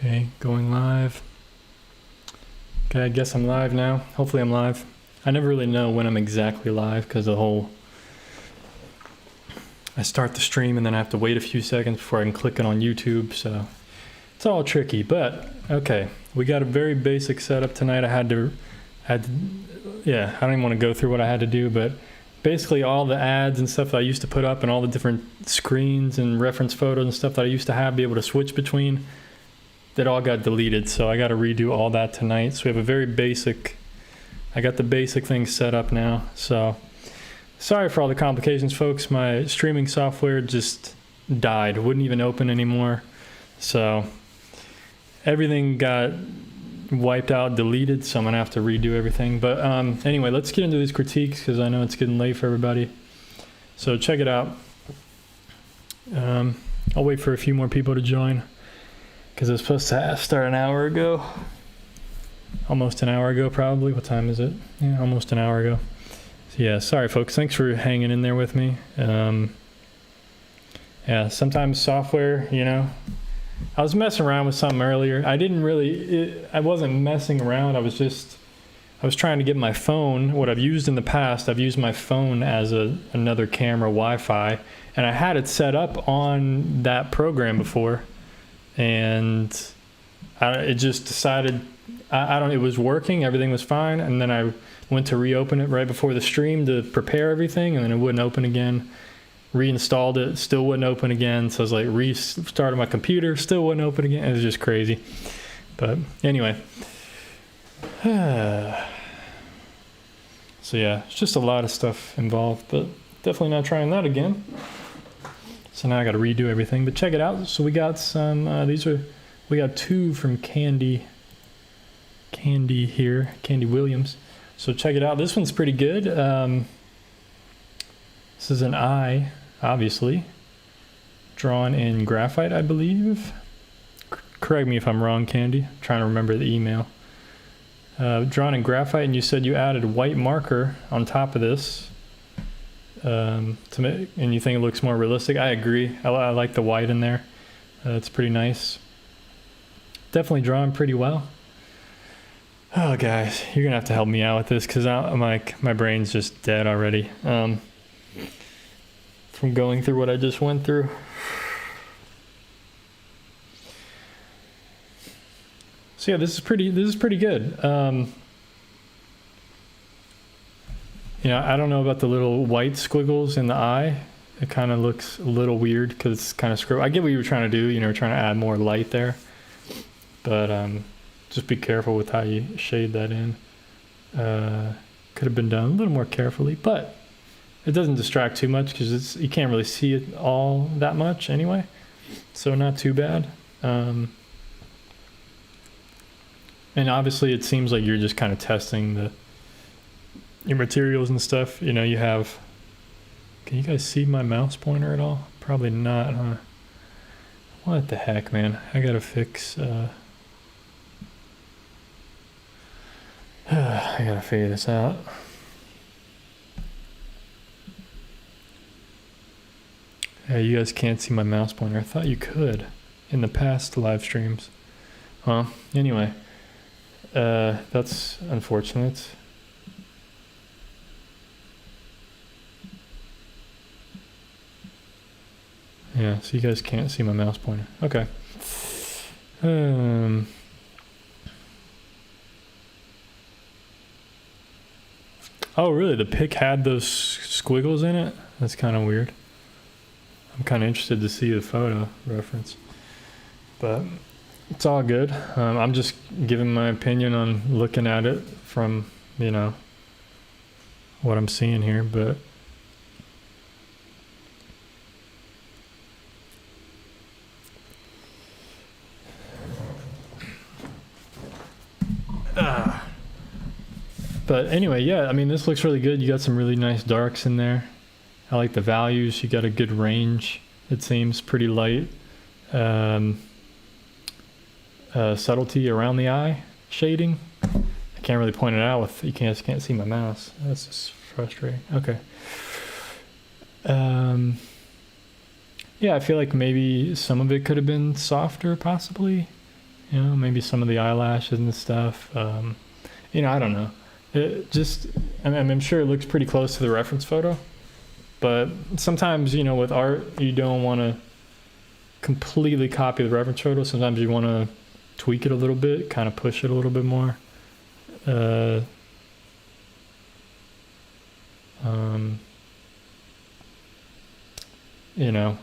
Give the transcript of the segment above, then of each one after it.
Okay, going live. Okay, I guess I'm live now. Hopefully I'm live. I never really know when I'm exactly live because I start the stream and then I have to wait a few seconds before I can click it on YouTube, so it's all tricky. But okay, we got a very basic setup tonight. I don't even want to go through what I had to do, but basically all the ads and stuff that I used to put up and all the different screens and reference photos and stuff that I used to have, be able to switch between, that all got deleted. So I got to redo all that tonight. So we have a very basic, I got the basic things set up now. So sorry for all the complications, folks. My streaming software just died, wouldn't even open anymore. So everything got wiped out, deleted, so I'm gonna have to redo everything. But anyway, let's get into these critiques because I know it's getting late for everybody. So check it out. I'll wait for a few more people to join because it was supposed to start an hour ago. Almost an hour ago, probably. What time is it? Yeah, almost an hour ago. So yeah, sorry folks. Thanks for hanging in there with me. Yeah, sometimes software, you know, I was messing around with something earlier. I wasn't messing around. I was trying to get my phone. What I've used in the past, I've used my phone as another camera Wi-Fi, and I had it set up on that program before, and it just decided, it was working, everything was fine, and then I went to reopen it right before the stream to prepare everything, and then it wouldn't open again. Reinstalled it, still wouldn't open again. So I was like, restarted my computer, still wouldn't open again. It was just crazy. But anyway. So yeah, it's just a lot of stuff involved, but definitely not trying that again. So now I got to redo everything, but check it out. So we got some, we got two from Candy here, Candy Williams. So check it out. This one's pretty good. This is an eye, obviously, drawn in graphite, I believe. Correct me if I'm wrong, Candy. I'm trying to remember the email. Drawn in graphite, and you said you added white marker on top of this and you think it looks more realistic. I agree. I like the white in there. It's pretty nice. Definitely drawn pretty well. Oh, guys, you're gonna have to help me out with this because I'm like, my brain's just dead already. From going through what I just went through. So yeah, this is pretty good. You know, I don't know about the little white squiggles in the eye. It kind of looks a little weird because it's kind of screwy. I get what you were trying to do, you know, trying to add more light there. But just be careful with how you shade that in. Could have been done a little more carefully, but it doesn't distract too much because you can't really see it all that much anyway. So not too bad. And obviously it seems like you're just kind of testing your materials and stuff. You know, you have, can you guys see my mouse pointer at all? Probably not, huh? What the heck, man? I gotta fix, I gotta figure this out. Yeah, you guys can't see my mouse pointer. I thought you could in the past live streams. Huh? Anyway, that's unfortunate. Yeah, so you guys can't see my mouse pointer. Okay. Oh, really? The pic had those squiggles in it? That's kind of weird. I'm kind of interested to see the photo reference, but it's all good. I'm just giving my opinion on looking at it from, you know, what I'm seeing here, but anyway, yeah, I mean, this looks really good. You got some really nice darks in there. I like the values. You got a good range. It seems pretty light. Subtlety around the eye shading. I can't really point it out with, you can't see my mouse. That's just frustrating. Okay. Yeah, I feel like maybe some of it could have been softer, possibly. You know, maybe some of the eyelashes and stuff. You know, I don't know. I'm sure it looks pretty close to the reference photo, but sometimes, you know, with art, you don't want to completely copy the reference photo. Sometimes you want to tweak it a little bit, kind of push it a little bit more. You know,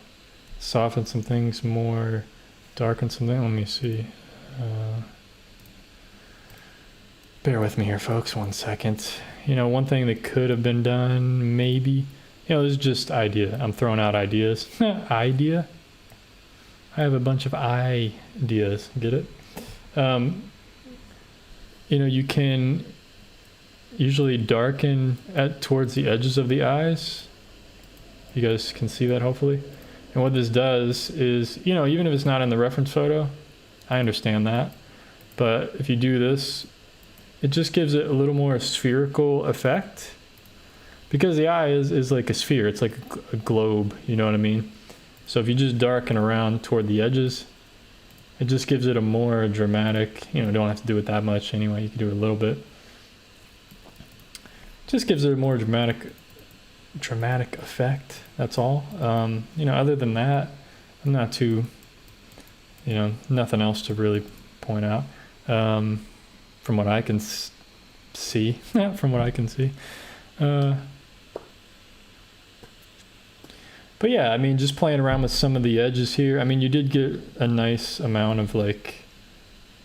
soften some things more, darken some things. Let me see. Bear with me here, folks, 1 second. You know, one thing that could have been done, maybe, you know, this is just idea. I'm throwing out ideas. Idea? I have a bunch of ideas. Get it? You know, you can usually darken towards the edges of the eyes. You guys can see that, hopefully. And what this does is, you know, even if it's not in the reference photo, I understand that. But if you do this, it just gives it a little more spherical effect. Because the eye is like a sphere. It's like a globe, you know what I mean? So if you just darken around toward the edges, it just gives it a more dramatic, you know, don't have to do it that much anyway. You can do it a little bit. Just gives it a more dramatic effect. That's all. You know, other than that, I'm not too, you know, nothing else to really point out. From what I can see, from what I can see. But yeah, I mean, just playing around with some of the edges here. I mean, you did get a nice amount of, like,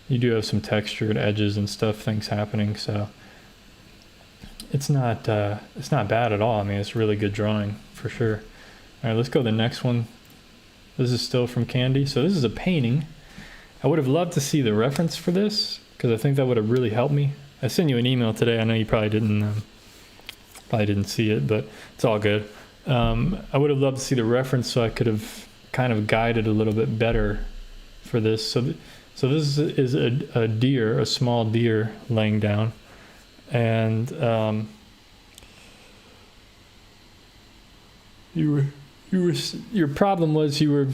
you do have some textured edges and stuff, things happening. So it's not bad at all. I mean, it's really good drawing for sure. All right, let's go to the next one. This is still from Candy. So this is a painting. I would have loved to see the reference for this, because I think that would have really helped me. I sent you an email today. I know you probably didn't see it, but it's all good. I would have loved to see the reference so I could have kind of guided a little bit better for this. So this is a deer, a small deer laying down, and your problem was you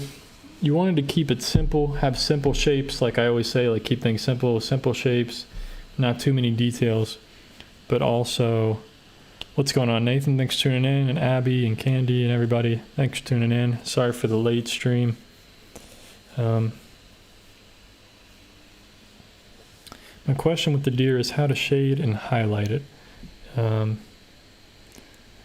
wanted to keep it simple, have simple shapes, like I always say, like keep things simple shapes, not too many details, but also. What's going on, Nathan? Thanks for tuning in, and Abby and Candy and everybody. Thanks for tuning in. Sorry for the late stream. My question with the deer is how to shade and highlight it. Oh,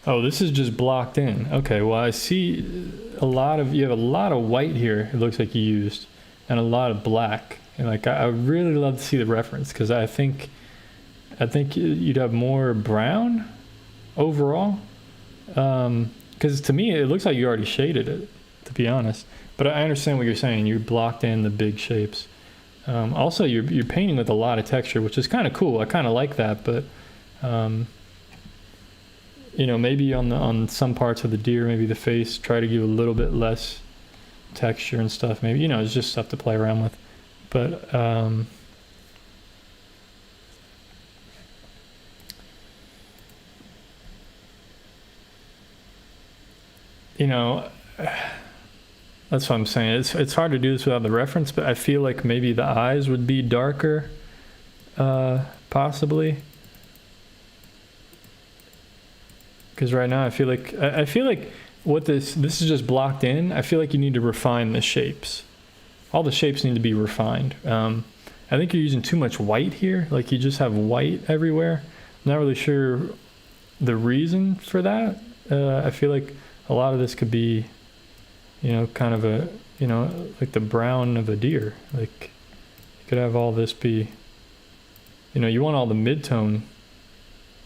this is just blocked in. Okay, well, I see you have a lot of white here, it looks like you used, and a lot of black. And like, I really love to see the reference, because I think you'd have more brown overall, because to me it looks like you already shaded it, to be honest, but I understand what you're saying. You blocked in the big shapes. Also, you're painting with a lot of texture, which is kind of cool. I kind of like that, but you know, maybe on some parts of the deer, maybe the face, try to give a little bit less texture and stuff. Maybe, you know, it's just stuff to play around with, but you know, that's what I'm saying. It's hard to do this without the reference, but I feel like maybe the eyes would be darker, possibly. Because right now I feel like what this is just blocked in. I feel like you need to refine the shapes. All the shapes need to be refined. I think you're using too much white here. Like, you just have white everywhere. I'm not really sure the reason for that. I feel like a lot of this could be, you know, kind of a, you know, like the brown of a deer. Like, you could have all this be, you know, you want all the mid-tone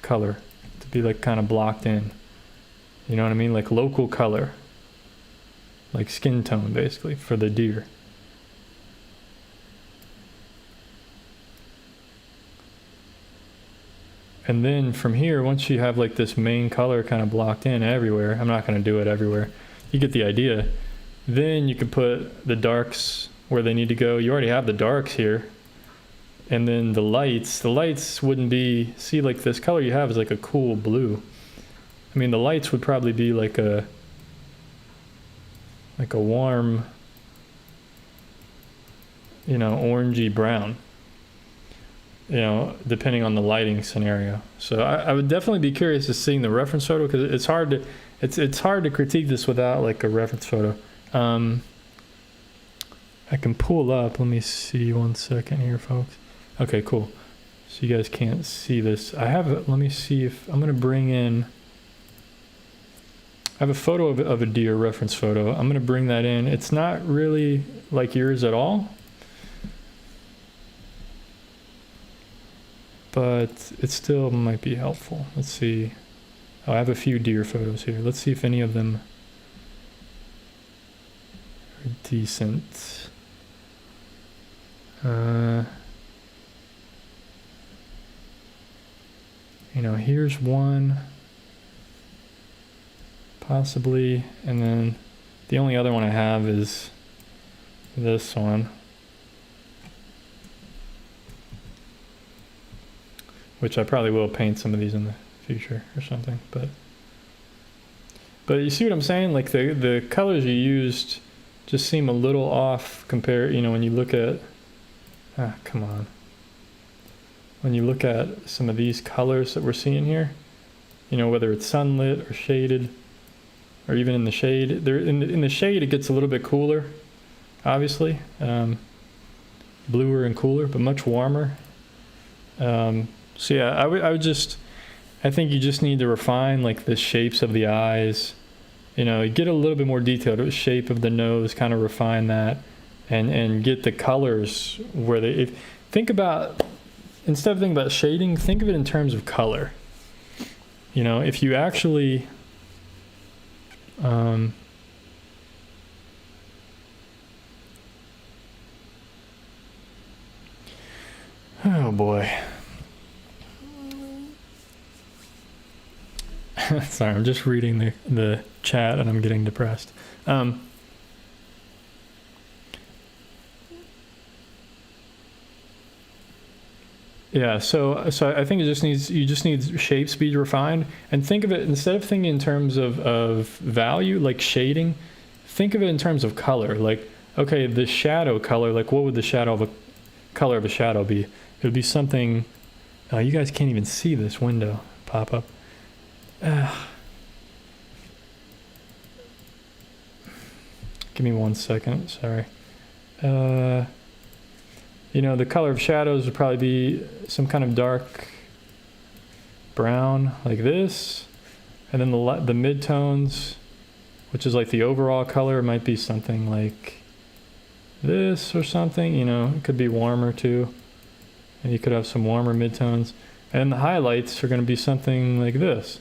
color to be like kind of blocked in. You know what I mean? Like local color, like skin tone basically for the deer. And then from here, once you have like this main color kind of blocked in everywhere, I'm not going to do it everywhere. You get the idea. Then you can put the darks where they need to go. You already have the darks here. And then the lights wouldn't be, see, like this color you have is like a cool blue. I mean, the lights would probably be like a warm, you know, orangey brown, you know, depending on the lighting scenario. So I would definitely be curious to seeing the reference photo, because it's hard to critique this without like a reference photo. I can pull up, let me see 1 second here, folks. Okay, cool. So you guys can't see this. Let me see if, I'm gonna bring in, I have a photo of a deer reference photo. I'm gonna bring that in. It's not really like yours at all, but it still might be helpful. Let's see. Oh, I have a few deer photos here. Let's see if any of them are decent. You know, here's one, possibly, and then the only other one I have is this one, which I probably will paint some of these in the future or something, but you see what I'm saying? Like the colors you used just seem a little off compared, you know, when you look at, come on. When you look at some of these colors that we're seeing here, you know, whether it's sunlit or shaded, or even in the shade, in the shade it gets a little bit cooler, obviously, bluer and cooler, but much warmer. So yeah, I think you just need to refine like the shapes of the eyes, you know, get a little bit more detailed, the shape of the nose, kind of refine that, and get the colors where they, think about, instead of thinking about shading, think of it in terms of color. You know, if you actually, oh boy. Sorry, I'm just reading the chat and I'm getting depressed. Yeah, so I think you just need shapes be refined, and think of it, instead of thinking in terms of value, like shading, think of it in terms of color. Like, okay, the shadow color, like what would the shadow of color of a shadow be? It would be something, you guys can't even see this window pop up. Give me 1 second, sorry. You know, the color of shadows would probably be some kind of dark brown, like this. And then the midtones, which is like the overall color, might be something like this or something. You know, it could be warmer too. And you could have some warmer midtones. And the highlights are going to be something like this.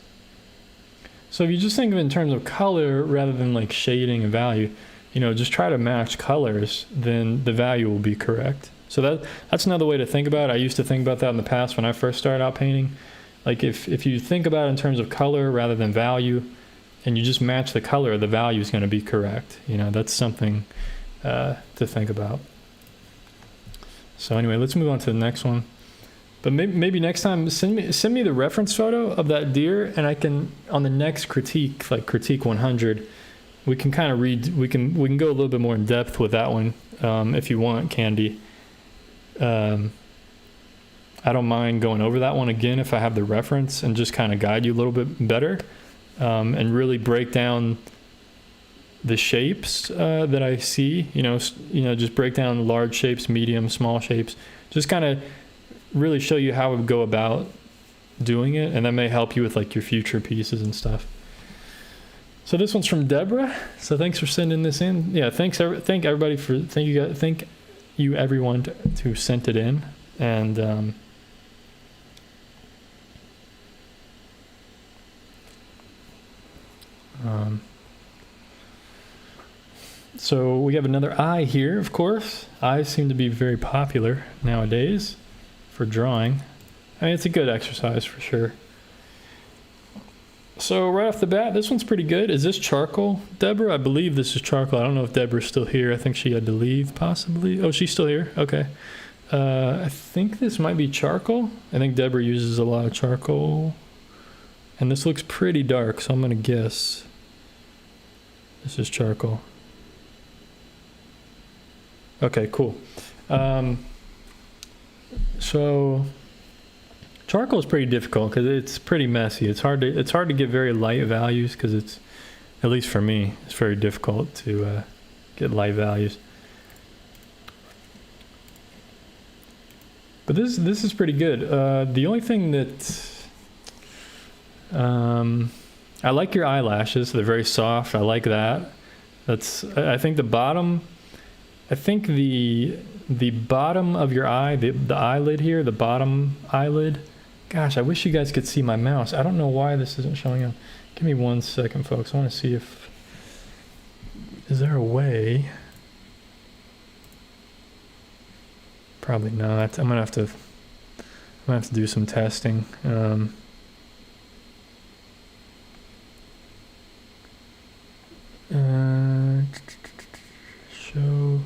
So if you just think of it in terms of color rather than like shading and value, you know, just try to match colors, then the value will be correct. So that's another way to think about it. I used to think about that in the past when I first started out painting. Like if you think about it in terms of color rather than value, and you just match the color, the value is going to be correct. You know, that's something to think about. So anyway, let's move on to the next one. But maybe next time send me the reference photo of that deer, and I can, on the next critique, like critique 100, we can kind of we can go a little bit more in depth with that one, if you want, Candy. I don't mind going over that one again if I have the reference and just kind of guide you a little bit better, and really break down the shapes that I see. You know, just break down large shapes, medium, small shapes. Just kind of really show you how I would go about doing it, and that may help you with like your future pieces and stuff. So this one's from Deborah. So thanks for sending this in. Yeah, thank everybody for thank you everyone who sent it in, and so we have another eye here. Of course, eyes seem to be very popular nowadays for drawing. I mean, it's a good exercise for sure. So right off the bat, this one's pretty good. Is this charcoal, Deborah? I believe this is charcoal. I don't know if Deborah's still here. I think she had to leave, possibly. Oh, she's still here. Okay. I think this might be charcoal. I think Deborah uses a lot of charcoal. And this looks pretty dark, so I'm going to guess this is charcoal. Okay, cool. So charcoal is pretty difficult because it's pretty messy. It's hard to get very light values because it's, at least for me, it's very difficult to get light values. But this is pretty good. The only thing that I like your eyelashes. They're very soft. I like that. I think the bottom. I think the bottom of your eye, the eyelid here, the bottom eyelid. Gosh, I wish you guys could see my mouse. I don't know why this isn't showing up. Give me 1 second, folks. I want to see if, is there a way? Probably not. I'm gonna have to do some testing. Show.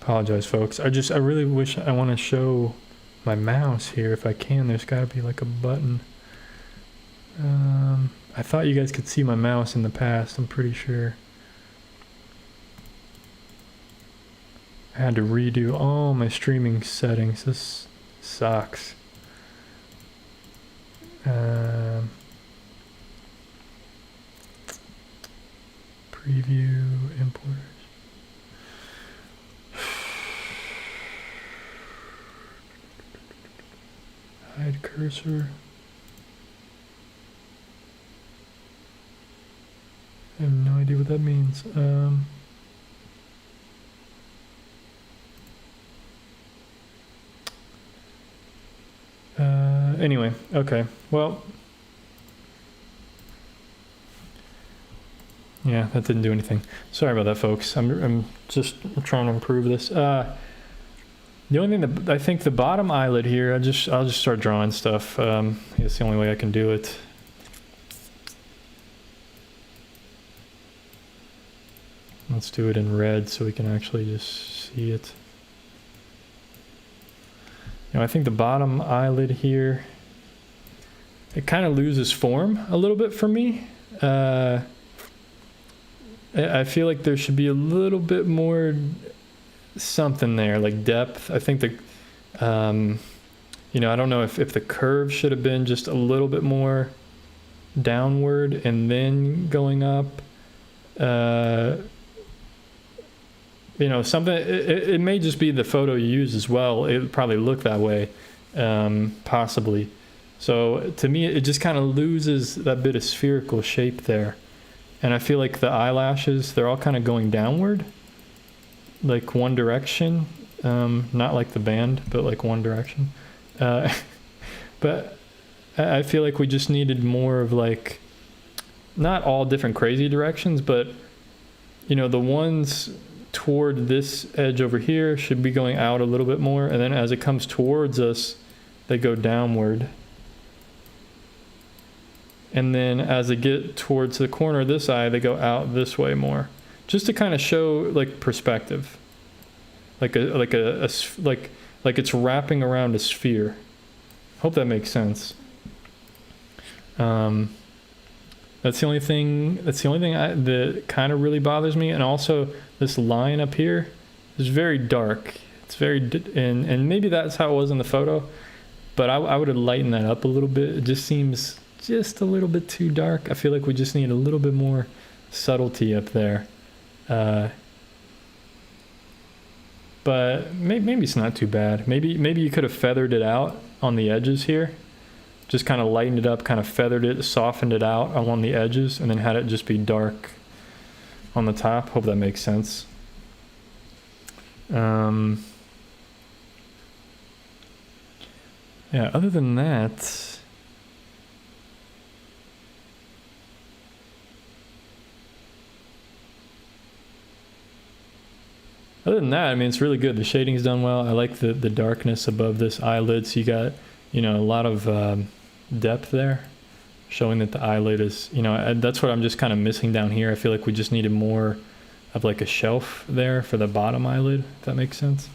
Apologize, folks. I really wish I want to show my mouse here if I can. There's got to be like a button. I thought you guys could see my mouse in the past. I'm pretty sure. I had to redo all my streaming settings. This sucks. Preview, importers. Hide cursor. I have no idea what that means. Anyway, okay. Well, yeah, that didn't do anything. Sorry about that, folks. I'm just trying to improve this. The only thing that I think the bottom eyelid here, I'll just start drawing stuff. It's the only way I can do it. Let's do it in red so we can actually just see it. I think the bottom eyelid here, it kind of loses form a little bit for me. I feel like there should be a little bit more something there, like depth. I think I don't know if the curve should have been just a little bit more downward and then going up. Something, it may just be the photo you use as well. It would probably look that way, possibly. So to me, it just kind of loses that bit of spherical shape there. And I feel like the eyelashes, they're all kind of going downward, like one direction. Not like the band, but like one direction. But I feel like we just needed more of like, not all different crazy directions, but the ones toward this edge over here should be going out a little bit more, and then as it comes towards us they go downward, and then as they get towards the corner of this eye they go out this way more, just to kind of show like perspective, like it's wrapping around a sphere. Hope that makes sense. That's the only thing that kind of really bothers me. And also this line up here is very dark. It's very, and maybe that's how it was in the photo, but I would have lightened that up a little bit. It just seems just a little bit too dark. I feel like we just need a little bit more subtlety up there. But maybe it's not too bad. Maybe you could have feathered it out on the edges here. Just kind of lightened it up, kind of feathered it, softened it out along the edges, and then had it just be dark on the top. Hope that makes sense. Yeah, other than that, I mean, it's really good. The shading's done well. I like the darkness above this eyelid, so you got, a lot of depth there, showing that the eyelid is, that's what I'm just kind of missing down here. I feel like we just needed more like a shelf there for the bottom eyelid, if that makes sense.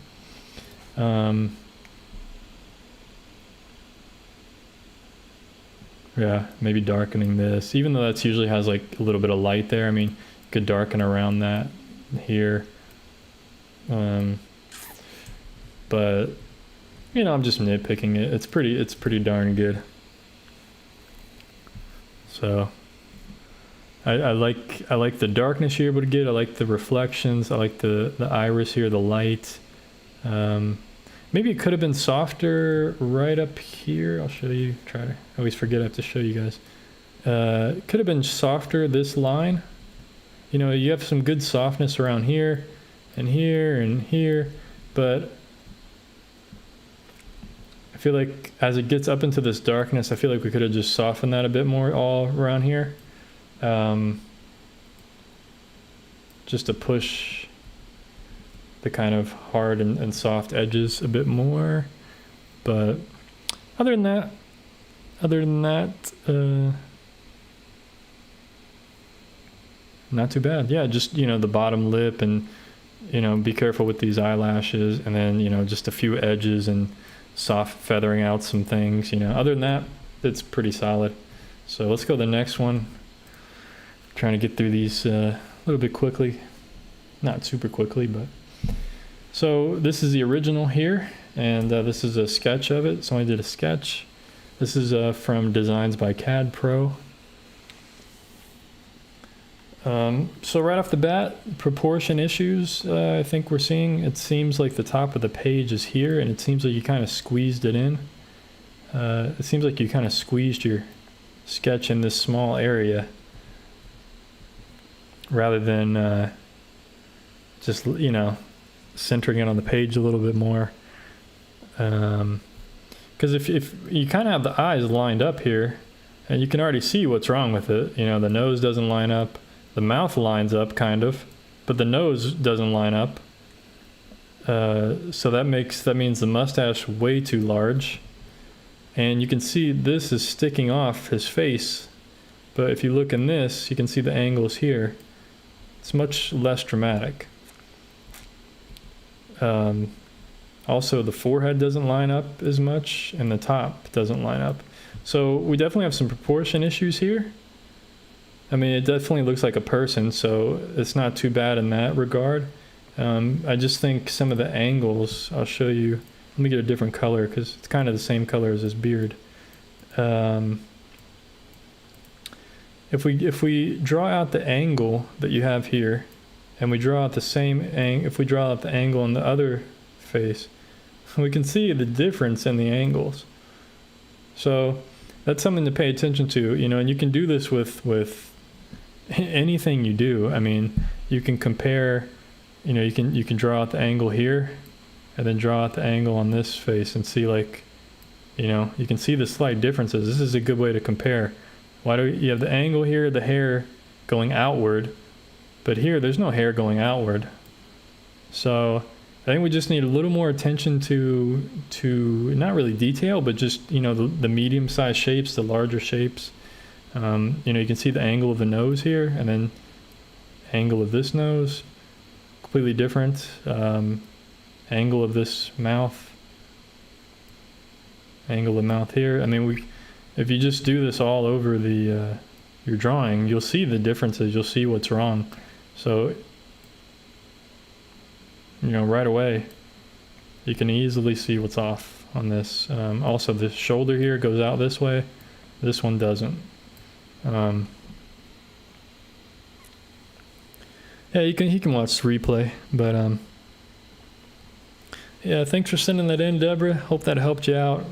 Yeah, maybe darkening this, even though that's usually has like a little bit of light there. I mean, you could darken around that here. But you know, I'm just nitpicking it. It's pretty darn good. So I like the darkness you're able to get. I like the reflections. I like the iris here, the light. Maybe it could have been softer right up here. I'll show you. I always forget I have to show you guys. It could have been softer, this line. You know, you have some good softness around here and here and here, but I feel like as it gets up into this darkness, I feel like we could have just softened that a bit more all around here. Just to push the kind of hard and soft edges a bit more. But other than that, not too bad. Yeah, just, you know, the bottom lip, and, you know, be careful with these eyelashes, and then, you know, just a few edges and soft feathering out some things, you know. Other than that, it's pretty solid. So let's go to the next one. Trying to get through these a little bit quickly. Not super quickly, but. So this is the original here, and this is a sketch of it. So I did a sketch. This is from Designs by CAD Pro. So right off the bat, proportion issues, I think we're seeing. It seems like the top of the page is here, and it seems like you kind of squeezed it in. It seems like you kind of squeezed your sketch in this small area, rather than just, you know, centering it on the page a little bit more. Because if you kind of have the eyes lined up here, and you can already see what's wrong with it. You know, the nose doesn't line up. The mouth lines up kind of, but the nose doesn't line up. So that means the mustache way too large. And you can see this is sticking off his face. But if you look in this, you can see the angles here. It's much less dramatic. Also, the forehead doesn't line up as much, and the top doesn't line up. So we definitely have some proportion issues here. I mean, it definitely looks like a person, so it's not too bad in that regard. I just think some of the angles, I'll show you. Let me get a different color, because it's kind of the same color as his beard. If we draw out the angle that you have here, and we draw out the same angle, if we draw out the angle on the other face, we can see the difference in the angles. So that's something to pay attention to, you know, and you can do this with anything you do. I mean, you can compare, you know, you can draw out the angle here, and then draw out the angle on this face, and see, like, you know, you can see the slight differences. This is a good way to compare. Why do you have the angle here, the hair going outward, but here there's no hair going outward? So I think we just need a little more attention to not really detail, but just, you know, the medium-sized shapes, the larger shapes. You know, you can see the angle of the nose here, and then angle of this nose, completely different. Angle of this mouth, angle of mouth here. I mean, if you just do this all over the your drawing, you'll see the differences. You'll see what's wrong. So, you know, right away, you can easily see what's off on this. Also, the shoulder here goes out this way. This one doesn't. Yeah, he can watch the replay, but yeah, thanks for sending that in, Deborah. Hope that helped you out.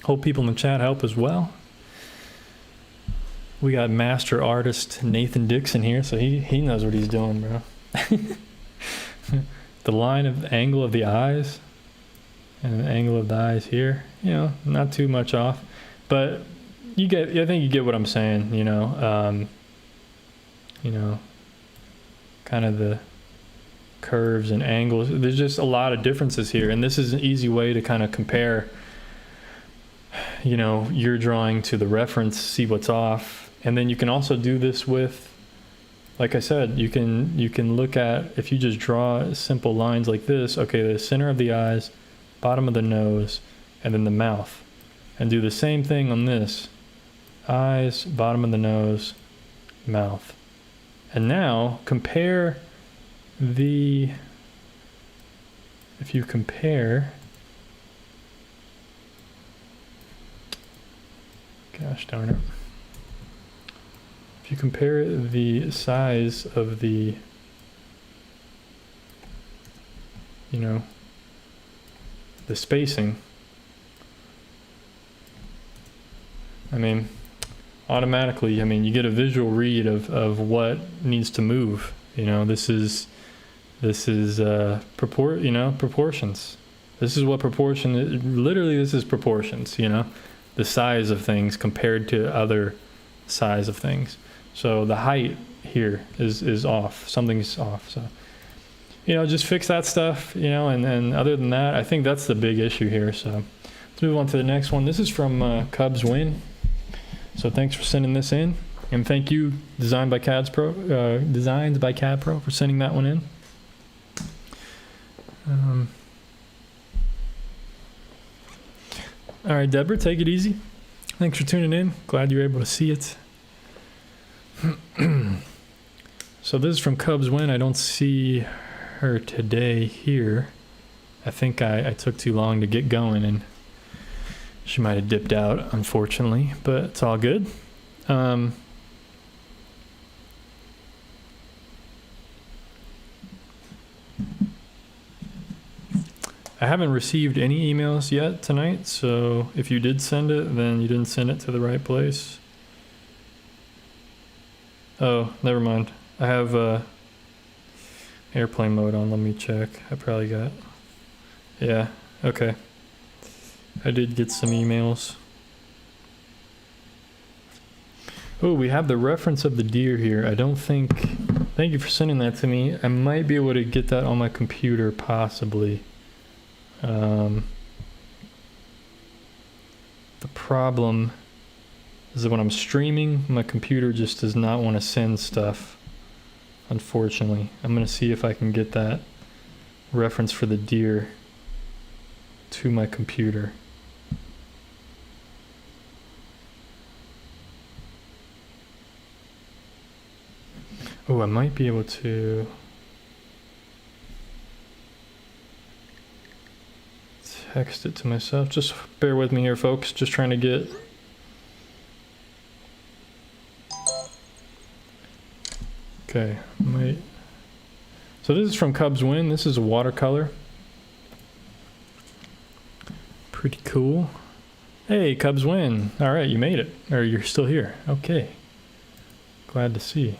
Hope people in the chat help as well. We got master artist Nathan Dixon here, so he knows what he's doing, bro. The line of angle of the eyes and the angle of the eyes here, you know, not too much off, but I think you get what I'm saying, you know, kind of the curves and angles. There's just a lot of differences here, and this is an easy way to kind of compare, you know, your drawing to the reference, see what's off. And then you can also do this with like I said, you can look at, if you just draw simple lines like this, okay, the center of the eyes, bottom of the nose, and then the mouth. And do the same thing on this. Eyes, bottom of the nose, mouth. And now compare the, if you compare, gosh darn it. If you compare the size of the, you know, the spacing, I mean, automatically, I mean, you get a visual read of what needs to move. You know, this is proportions. This is what proportion, literally this is proportions, you know, the size of things compared to other size of things. So the height here is off, something's off. So, you know, just fix that stuff, you know, and other than that, I think that's the big issue here. So let's move on to the next one. This is from Cubs Win. So thanks for sending this in, and thank you, Designs by CAD Pro, for sending that one in. All right, Deborah, take it easy. Thanks for tuning in. Glad you were able to see it. So this is from Cubs Win. I don't see her today here. I think I took too long to get going, and she might have dipped out, unfortunately, but it's all good. I haven't received any emails yet tonight, so if you did send it, then you didn't send it to the right place. Oh, never mind. I have airplane mode on. Let me check. I probably got... Yeah, okay. I did get some emails. Oh, we have the reference of the deer here. I don't think... Thank you for sending that to me. I might be able to get that on my computer, possibly. The problem is that when I'm streaming, my computer just does not want to send stuff, unfortunately. I'm going to see if I can get that reference for the deer to my computer. Oh, I might be able to text it to myself. Just bear with me here, folks. Just trying to get... Okay, so this is from Cubs Win. This is a watercolor. Pretty cool. Hey, Cubs Win. All right, you made it. Or you're still here. Okay. Glad to see.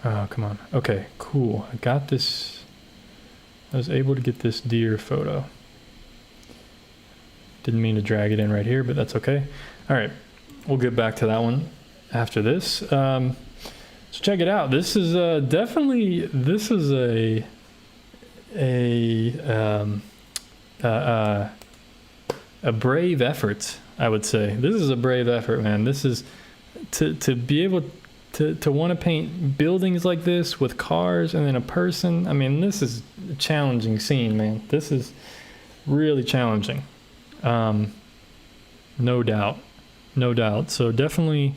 Oh, come on. Okay, cool. I got this. I was able to get this deer photo. Didn't mean to drag it in right here, but that's okay. All right, we'll get back to that one after this. So check it out. This is definitely, this is a brave effort, I would say. This is a brave effort, man. This is to be able to want to paint buildings like this with cars and then a person. I mean, this is a challenging scene, man. This is really challenging. No doubt. No doubt. So definitely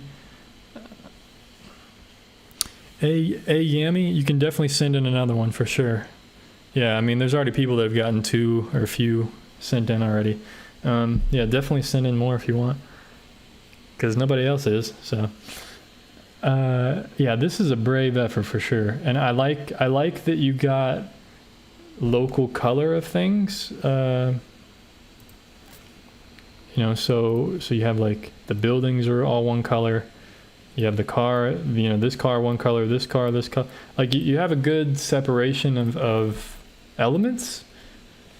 a Yami, you can definitely send in another one for sure. Yeah, I mean, there's already people that have gotten 2 or a few sent in already. Yeah, definitely send in more if you want, because nobody else is. So yeah, this is a brave effort for sure. And I like that you got local color of things. You know, so you have like the buildings are all one color. You have the car, you know, this car one color, this car, like you have a good separation of elements.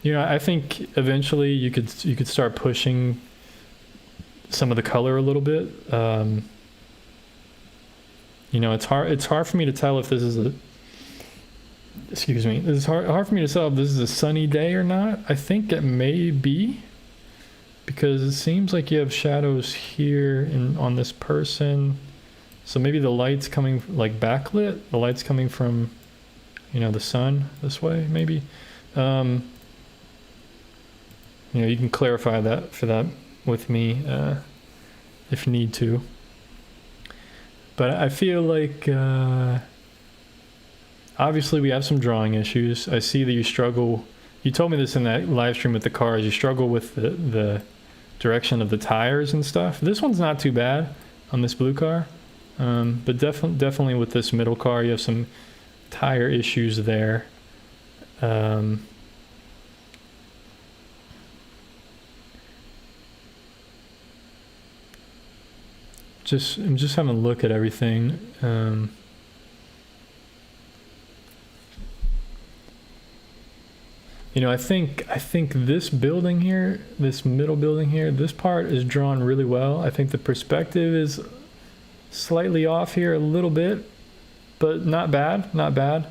You know, I think eventually you could start pushing some of the color a little bit. You know, it's hard for me to tell if this is it's hard for me to tell if this is a sunny day or not. I think it may be. because it seems like you have shadows here on this person. So maybe the light's coming like backlit, the light's coming from, you know, the sun this way, maybe. You know, you can clarify that with me if you need to. But I feel like obviously we have some drawing issues. I see that you struggle. You told me this in that live stream with the cars. You struggle with the direction of the tires and stuff. This one's not too bad on this blue car. But definitely with this middle car, you have some tire issues there. I'm just having a look at everything. You know, I think this building here, this middle building here, this part is drawn really well. I think the perspective is slightly off here a little bit, but not bad, not bad.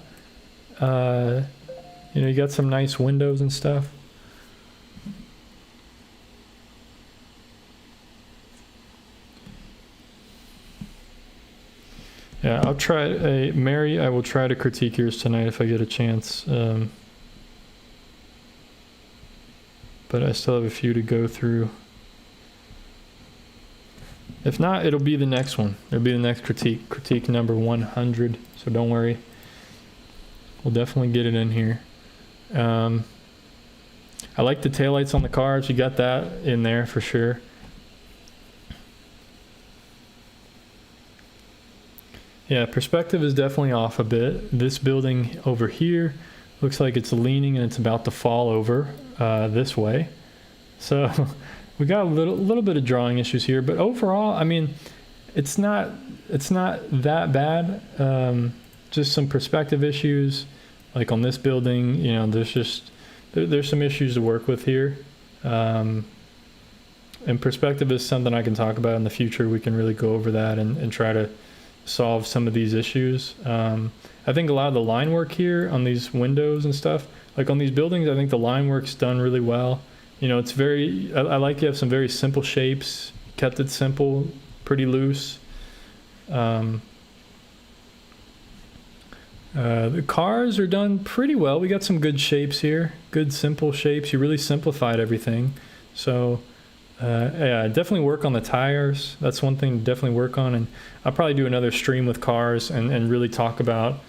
You know, you got some nice windows and stuff. Yeah, I'll try, Mary, I will try to critique yours tonight if I get a chance. But I still have a few to go through. If not, it'll be the next one. It'll be the next critique number 100. So don't worry. We'll definitely get it in here. I like the taillights on the cars. You got that in there for sure. Yeah, perspective is definitely off a bit. This building over here looks like it's leaning and it's about to fall over this way. So we got a little bit of drawing issues here, but overall, I mean, it's not that bad. Just some perspective issues, like on this building. You know, there's some issues to work with here. And perspective is something I can talk about in the future. We can really go over that and try to solve some of these issues. I think a lot of the line work here on these windows and stuff, like on these buildings, I think the line work's done really well. You know, it's very, I like you have some very simple shapes, kept it simple, pretty loose. The cars are done pretty well. We got some good shapes here, good simple shapes. You really simplified everything. So yeah, definitely work on the tires. That's one thing to definitely work on. And I'll probably do another stream with cars and really talk about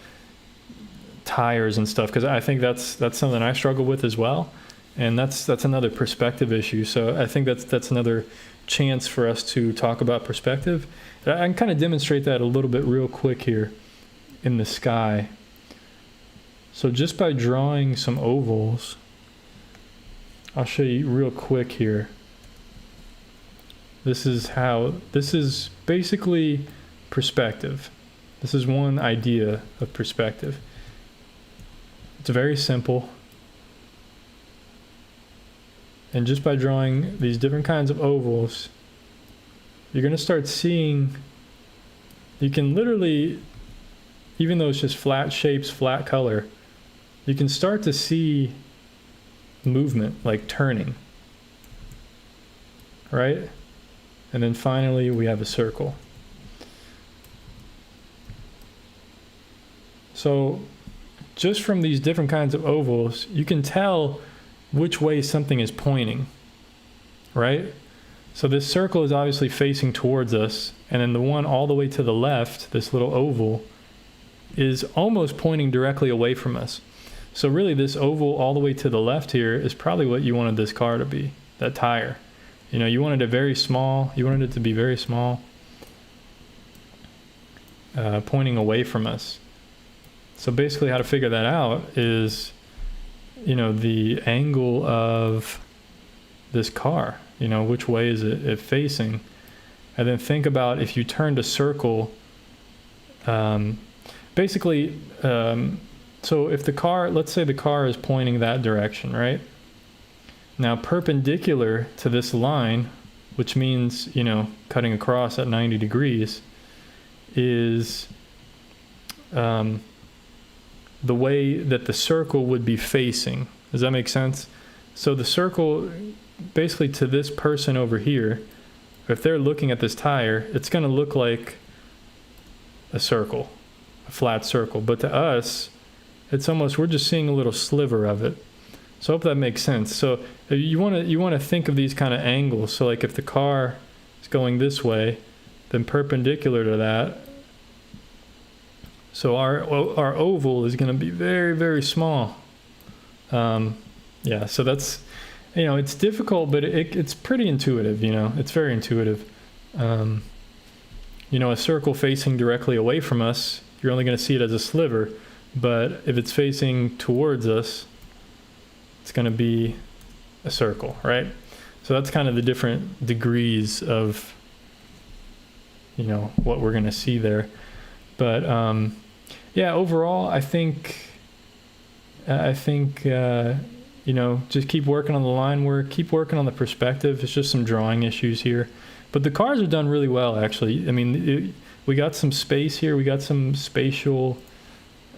tires and stuff, because I think that's something I struggle with as well. And that's another perspective issue. So I think that's another chance for us to talk about perspective. I can kind of demonstrate that a little bit real quick here in the sky. So just by drawing some ovals, I'll show you real quick here. This is basically perspective. This is one idea of perspective. It's very simple. And just by drawing these different kinds of ovals, you're going to start seeing, you can literally, even though it's just flat shapes, flat color, you can start to see movement, like turning, right? And then finally we have a circle. So just from these different kinds of ovals, you can tell which way something is pointing, right? So this circle is obviously facing towards us, and then the one all the way to the left, this little oval, is almost pointing directly away from us. So really this oval all the way to the left here is probably what you wanted this car to be, that tire. You know, you wanted it very small, you wanted it to be very small, pointing away from us. So basically how to figure that out is, you know, the angle of this car, you know, which way is it facing? And then think about if you turned a circle, basically, so if the car, let's say the car is pointing that direction, right? Now perpendicular to this line, which means, you know, cutting across at 90 degrees, is the way that the circle would be facing. Does that make sense? So the circle, basically to this person over here, if they're looking at this tire, it's going to look like a circle, a flat circle. But to us, it's almost, we're just seeing a little sliver of it. So I hope that makes sense. So you want to think of these kind of angles. So like if the car is going this way, then perpendicular to that, so our oval is going to be very, very small. Yeah, so that's, you know, it's difficult, but it's pretty intuitive, you know, it's very intuitive. You know, a circle facing directly away from us, you're only going to see it as a sliver, but if it's facing towards us, it's going to be a circle, right? So that's kind of the different degrees of, you know, what we're going to see there. But yeah, overall, I think you know, just keep working on the line work, keep working on the perspective. It's just some drawing issues here, but the cars are done really well, actually. I mean, we got some space here, we got some spatial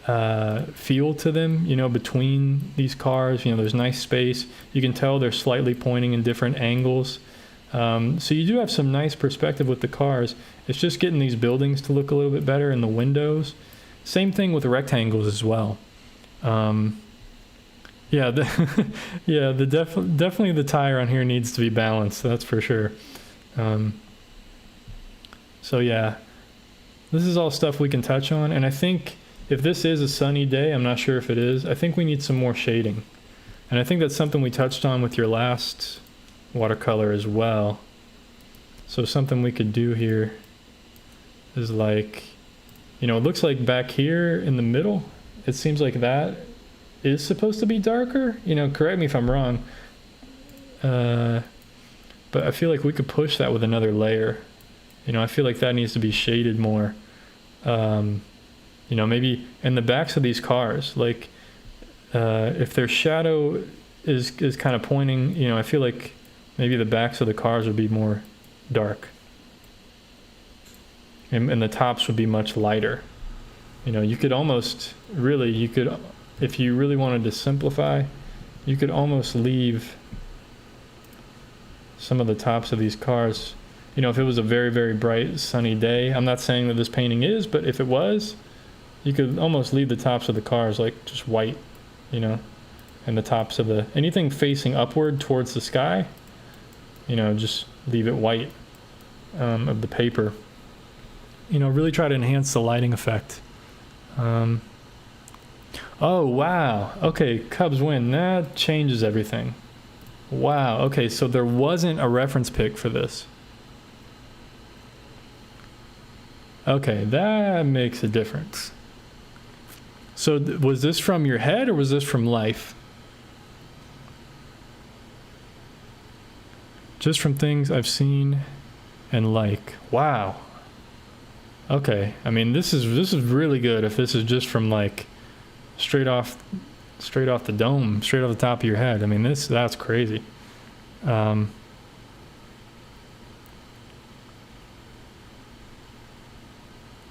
feel to them, you know, between these cars. You know, there's nice space. You can tell they're slightly pointing in different angles. So you do have some nice perspective with the cars. It's just getting these buildings to look a little bit better, and the windows. Same thing with the rectangles as well. Yeah, definitely the tire on here needs to be balanced. That's for sure. So yeah, this is all stuff we can touch on. And I think if this is a sunny day, I'm not sure if it is, I think we need some more shading. And I think that's something we touched on with your last watercolor as well. So something we could do here is like, you know, it looks like back here in the middle, it seems like that is supposed to be darker. You know, correct me if I'm wrong. But I feel like we could push that with another layer. You know, I feel like that needs to be shaded more. You know, maybe in the backs of these cars, like if their shadow is kind of pointing, you know, I feel like maybe the backs of the cars would be more dark. And the tops would be much lighter. You know, you could almost really, you could, if you really wanted to simplify, you could almost leave some of the tops of these cars. You know, if it was a very, very bright sunny day, I'm not saying that this painting is, but if it was, you could almost leave the tops of the cars like just white, you know, and the tops of the, anything facing upward towards the sky, you know, just leave it white of the paper. You know, really try to enhance the lighting effect. Oh, wow. Okay, Cubs win. That changes everything. Wow. Okay, so there wasn't a reference pic for this. Okay, that makes a difference. So was this from your head or was this from life? Just from things I've seen and like. Wow. Okay, I mean, this is really good if this is just from like straight off the dome, straight off the top of your head. I mean, that's crazy.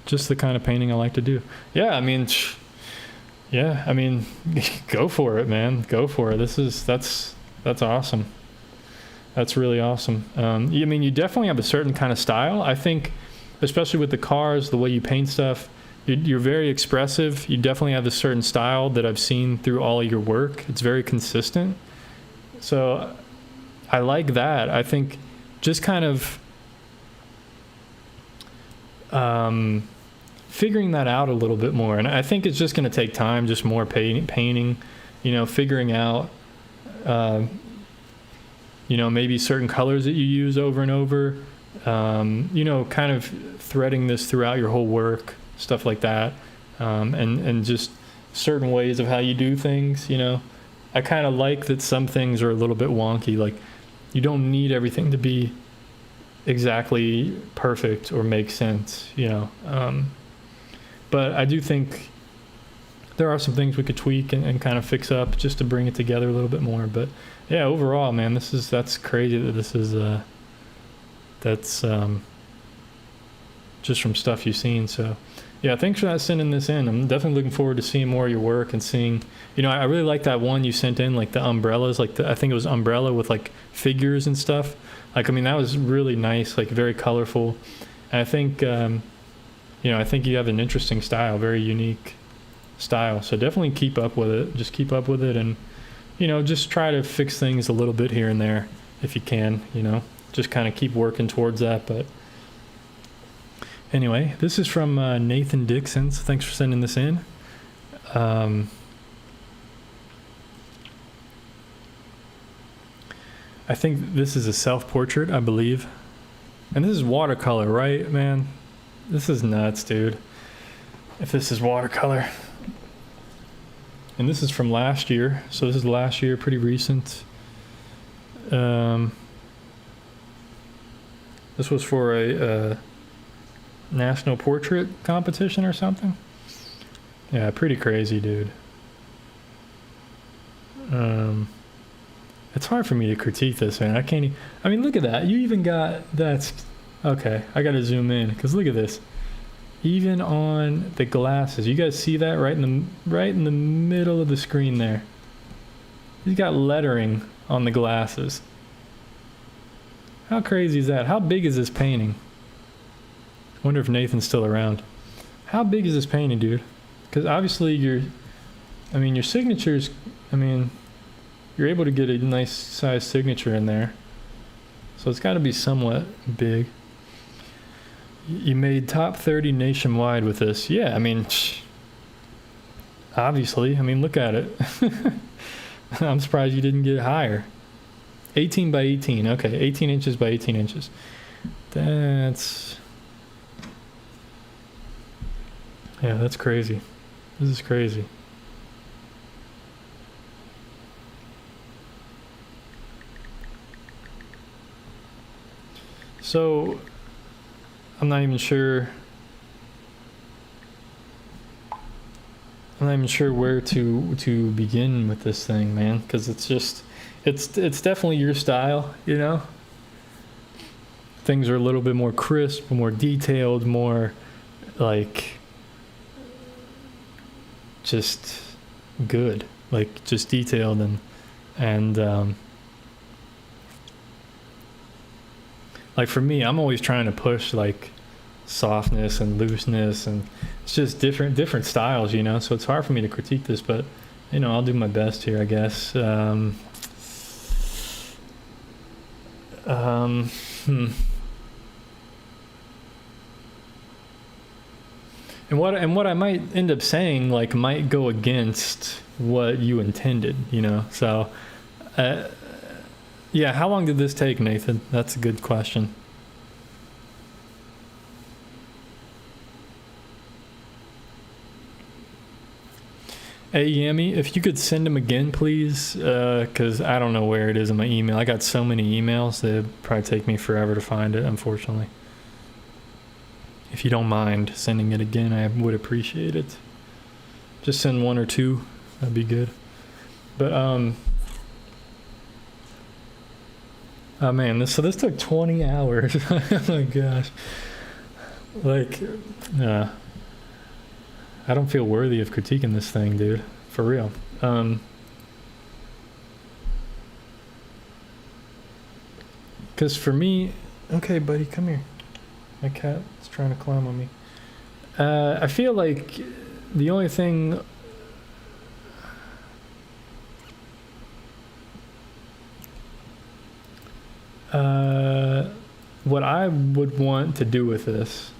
Just the kind of painting I like to do. Yeah, I mean, go for it, man. Go for it. That's awesome. That's really awesome. I mean, you definitely have a certain kind of style. I think, especially with the cars, the way you paint stuff, you're very expressive. You definitely have a certain style that I've seen through all of your work. It's very consistent. So I like that. I think just kind of figuring that out a little bit more. And I think it's just going to take time, just more painting, you know, figuring out, you know, maybe certain colors that you use over and over, you know, kind of threading this throughout your whole work, stuff like that, and just certain ways of how you do things, you know. I kind of like that some things are a little bit wonky, like you don't need everything to be exactly perfect or make sense, you know. But I do think there are some things we could tweak and kind of fix up just to bring it together a little bit more. But yeah, overall, man, that's crazy that this is that's just from stuff you've seen. So Yeah, thanks for not sending this in. I'm definitely looking forward to seeing more of your work and seeing, you know, I really like that one you sent in, like the umbrellas, like I think it was umbrella with like figures and stuff. Like, I mean, that was really nice, like very colorful. And I think, you know, I think you have an interesting style, very unique style. So definitely keep up with it. Just keep up with it, and, you know, just try to fix things a little bit here and there if you can, you know, just kind of keep working towards that. But anyway, this is from Nathan Dixon. So thanks for sending this in. I think this is a self-portrait, I believe. And this is watercolor, right, man? This is nuts, dude. If this is watercolor. And this is from last year. So this is last year, pretty recent. This was for a national portrait competition or something. Yeah, pretty crazy, dude. It's hard for me to critique this, man. I can't I mean, look at that. You even got, that's, okay, I gotta zoom in, because look at this. Even on the glasses, you guys see that right in the middle of the screen there? He's got lettering on the glasses. How crazy is that? How big is this painting? I wonder if Nathan's still around. How big is this painting, dude? Because obviously your signatures, I mean, you're able to get a nice size signature in there. So it's got to be somewhat big. You made top 30 nationwide with this. Yeah, I mean, obviously. I mean, look at it. I'm surprised you didn't get higher. 18 by 18. Okay, 18 inches by 18 inches. That's... yeah, that's crazy. This is crazy. So, I'm not even sure where to begin with this thing, man, because it's just, it's definitely your style, you know? Things are a little bit more crisp, more detailed, more like just good, like just detailed, and like for me, I'm always trying to push like softness and looseness, and it's just different styles, you know, so it's hard for me to critique this, but you know, I'll do my best here, I guess. And what I might end up saying like might go against what you intended, you know, so yeah, how long did this take, Nathan? That's a good question. Hey, Yami, if you could send them again, please, because I don't know where it is in my email. I got so many emails that it'd probably take me forever to find it, unfortunately. If you don't mind sending it again, I would appreciate it. Just send one or two. That'd be good. But, oh man, this took 20 hours. Oh my gosh. Like, I don't feel worthy of critiquing this thing, dude. For real. Because for me, okay, buddy, come here. My cat's trying to climb on me. I feel like the only thing what I would want to do with this,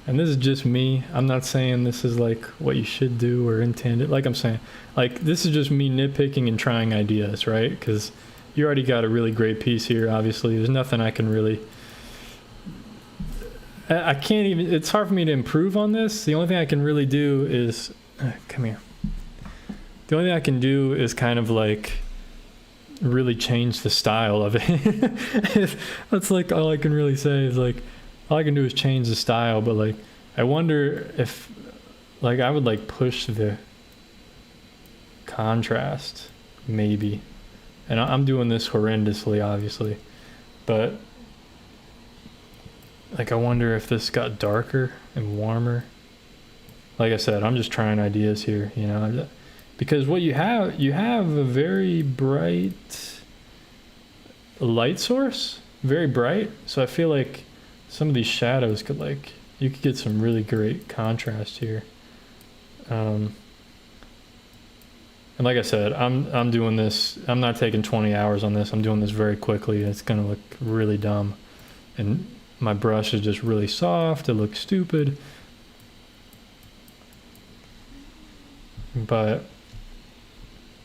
and this is just me, I'm not saying this is like what you should do or intended, like I'm saying, like this is just me nitpicking and trying ideas, right? Because you already got a really great piece here, obviously. There's nothing I can really, I can't even, it's hard for me to improve on this. The only thing I can really do is, come here. The only thing I can do is kind of like really change the style of it. That's like all I can really say is like, all I can do is change the style, but like, I wonder if like I would like push the contrast maybe. And I'm doing this horrendously, obviously, but like I wonder if this got darker and warmer. like I said, I'm just trying ideas here, you know, because what you have a very bright light source, very bright. So I feel like some of these shadows could, like, you could get some really great contrast here. And like I said, I'm doing this, I'm not taking 20 hours on this. I'm doing this very quickly. It's gonna look really dumb. And my brush is just really soft. It looks stupid. But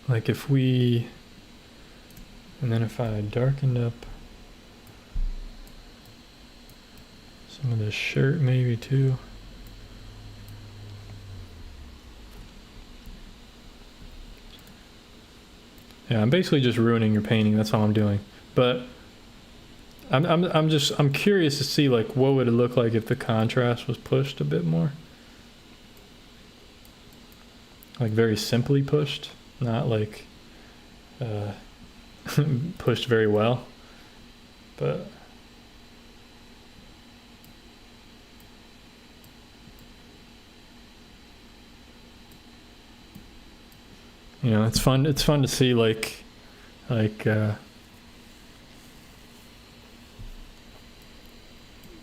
like if we, and then if I darkened up some of this shirt maybe too. Yeah, I'm basically just ruining your painting. That's all I'm doing. But I'm curious to see, like, what would it look like if the contrast was pushed a bit more? Like very simply pushed, not like pushed very well. But you know, it's fun to see like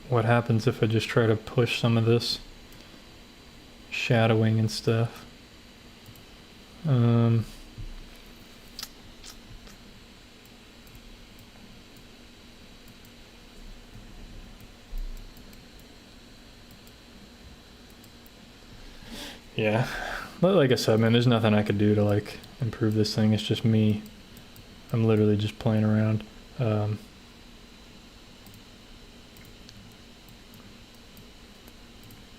what happens if I just try to push some of this shadowing and stuff. Yeah, but like I said, man, there's nothing I could do to like improve this thing. It's just me. I'm literally just playing around.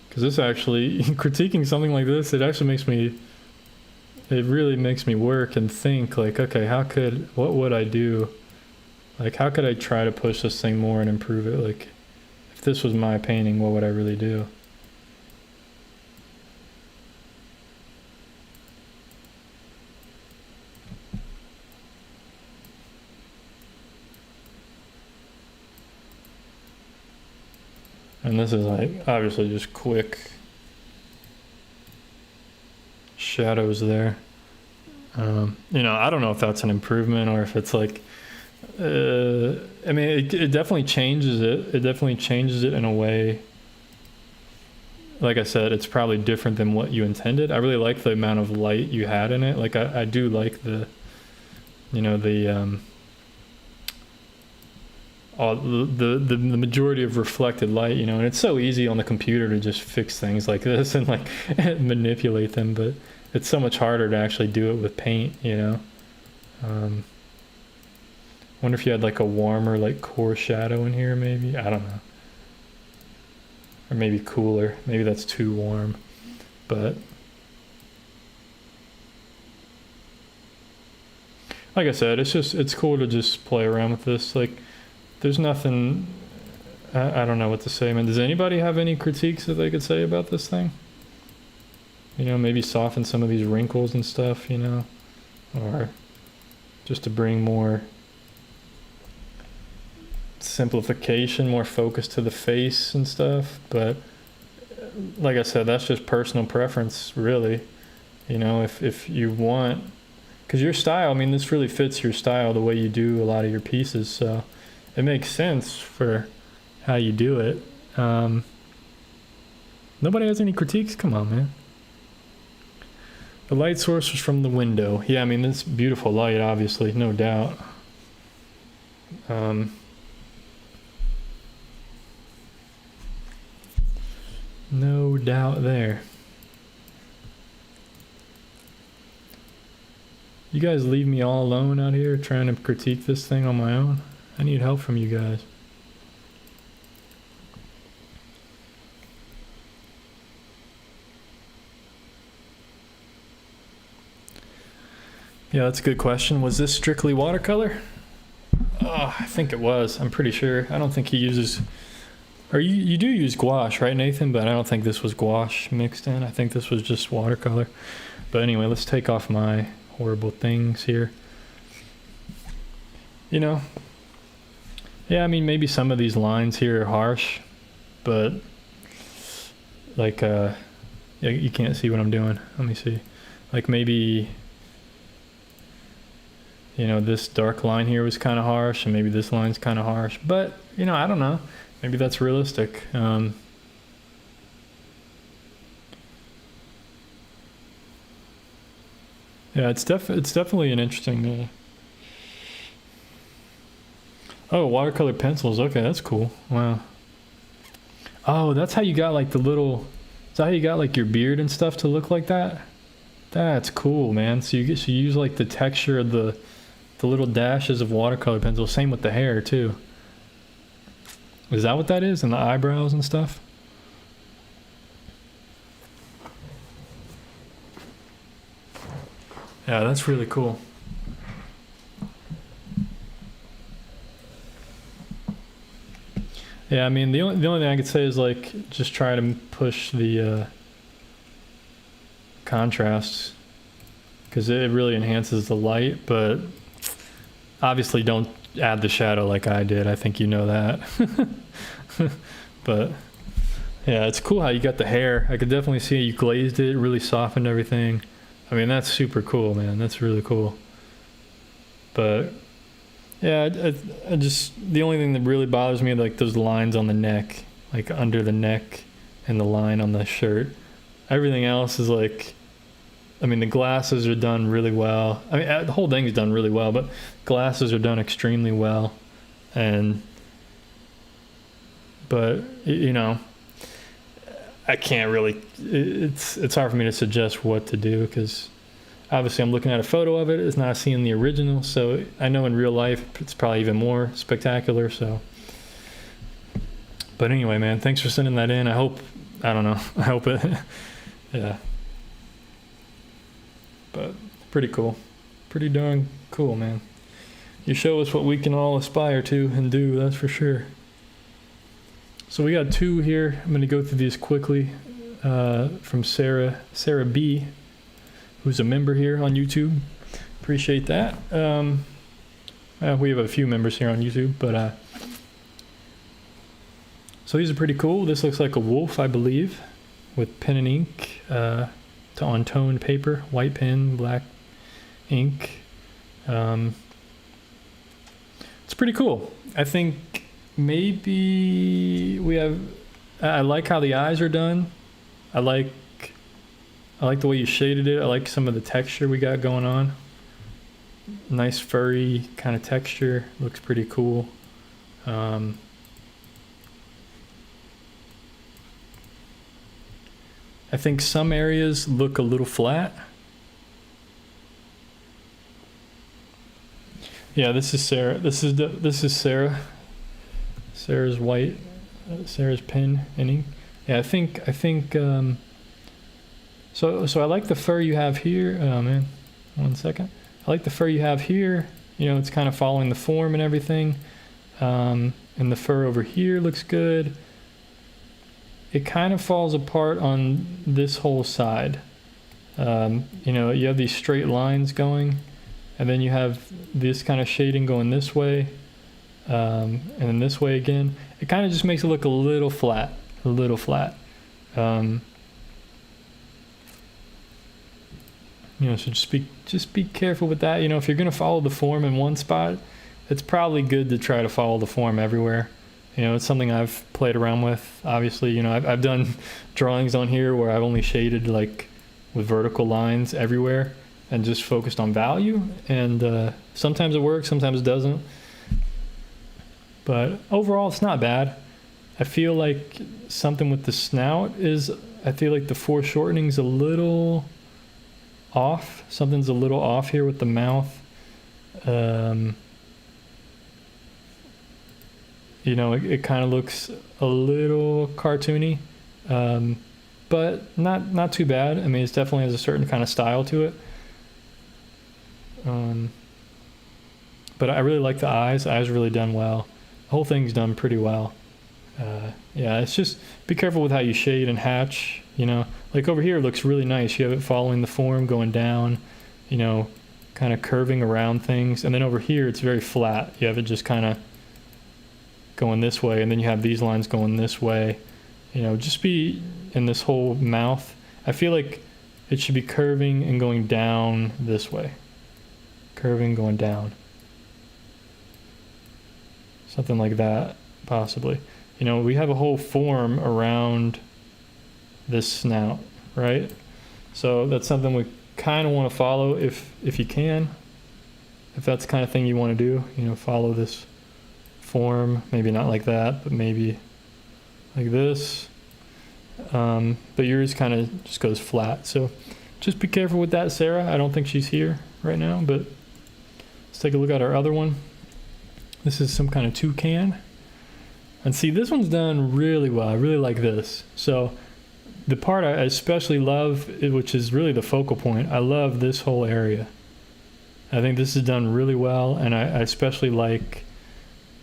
Because this actually, critiquing something like this, it actually makes me, it really makes me work and think like, okay, what would I do? Like, how could I try to push this thing more and improve it? Like, if this was my painting, what would I really do? And this is like, obviously just quick shadows there. You know, I don't know if that's an improvement or if it's like, I mean, it definitely changes it. It definitely changes it in a way. Like I said, it's probably different than what you intended. I really like the amount of light you had in it. Like I do like the, you know, the majority of reflected light, you know, and it's so easy on the computer to just fix things like this and like manipulate them, but it's so much harder to actually do it with paint, you know. Wonder if you had like a warmer, like core shadow in here, maybe. I don't know. Or maybe cooler. Maybe that's too warm. But like I said, it's cool to just play around with this. Like, there's nothing, I don't know what to say, man. Does anybody have any critiques that they could say about this thing? You know, maybe soften some of these wrinkles and stuff, you know, or just to bring more simplification, more focus to the face and stuff. But like I said, that's just personal preference, really. You know, if you want, because your style, I mean, this really fits your style, the way you do a lot of your pieces, so it makes sense for how you do it. Nobody has any critiques? Come on, man. The light source was from the window. Yeah, I mean, it's beautiful light, obviously, no doubt. No doubt there. You guys leave me all alone out here trying to critique this thing on my own? I need help from you guys. Yeah, that's a good question. Was this strictly watercolor? Oh, I think it was. I'm pretty sure. I don't think he uses... Or you do use gouache, right, Nathan? But I don't think this was gouache mixed in. I think this was just watercolor. But anyway, let's take off my horrible things here. You know, yeah, I mean, maybe some of these lines here are harsh, but like Yeah, you can't see what I'm doing. Let me see. Like maybe, you know, this dark line here was kind of harsh, and maybe this line's kind of harsh. But, you know, I don't know. Maybe that's realistic. Yeah, it's definitely an interesting. Oh, watercolor pencils. Okay, that's cool. Wow. Oh, that's how you got like the little. Is that how you got like your beard and stuff to look like that? That's cool, man. So you use like the texture of the little dashes of watercolor pencil. Same with the hair too. Is that what that is? And the eyebrows and stuff? Yeah, that's really cool. Yeah, I mean, the only thing I could say is like just try to push the contrasts, because it really enhances the light, but obviously don't add the shadow like I did. I think you know that. But yeah, it's cool how you got the hair. I could definitely see you glazed it, really softened everything. I mean, that's super cool, man. That's really cool. But yeah, I just, the only thing that really bothers me, like those lines on the neck, like under the neck and the line on the shirt. Everything else is like, I mean, the glasses are done really well. I mean, the whole thing is done really well, but glasses are done extremely well. But you know, I can't really, it's hard for me to suggest what to do, because obviously I'm looking at a photo of it, it's not seeing the original, so I know in real life it's probably even more spectacular. So, but anyway, man, thanks for sending that in. I hope it, yeah. But pretty cool. Pretty darn cool, man. You show us what we can all aspire to and do, that's for sure. So we got two here. I'm going to go through these quickly. From Sarah B, who's a member here on YouTube. Appreciate that. We have a few members here on YouTube, but so these are pretty cool. This looks like a wolf, I believe, with pen and ink on toned paper, white pen, black ink. It's pretty cool. I think maybe we have, I like how the eyes are done. I like the way you shaded it. I like some of the texture we got going on. Nice furry kind of texture. Looks pretty cool. I think some areas look a little flat. Yeah, this is Sarah. This is Sarah. Sarah's white. Sarah's pen and ink. Yeah, I think. So I like the fur you have here. Oh man, 1 second. I like the fur you have here. You know, it's kind of following the form and everything. And the fur over here looks good. It kind of falls apart on this whole side. You know, you have these straight lines going, and then you have this kind of shading going this way, and then this way again. It kind of just makes it look a little flat, You know, so just be careful with that. You know, if you're gonna follow the form in one spot, it's probably good to try to follow the form everywhere. You know, it's something I've played around with. Obviously, you know, I've done drawings on here where I've only shaded like with vertical lines everywhere and just focused on value. And sometimes it works, sometimes it doesn't. But overall, it's not bad. I feel like something with the snout is, I feel like the foreshortening's a little off. Something's a little off here with the mouth. You know, it kind of looks a little cartoony, but not too bad. I mean, it definitely has a certain kind of style to it. But I really like the eyes. The eyes are really done well. The whole thing's done pretty well. Yeah, it's just be careful with how you shade and hatch. You know, like over here it looks really nice. You have it following the form, going down, you know, kind of curving around things. And then over here it's very flat. You have it just kind of going this way, and then you have these lines going this way. You know, just be in this whole mouth. I feel like it should be curving and going down this way. Curving, going down. Something like that, possibly. You know, we have a whole form around this snout, right? So that's something we kind of want to follow if you can. If that's the kind of thing you want to do, you know, follow this form. Maybe not like that, but maybe like this. But yours kind of just goes flat. So just be careful with that, Sarah. I don't think she's here right now, but let's take a look at our other one. This is some kind of toucan. And see, this one's done really well. I really like this. So the part I especially love, which is really the focal point, I love this whole area. I think this is done really well, and I especially like,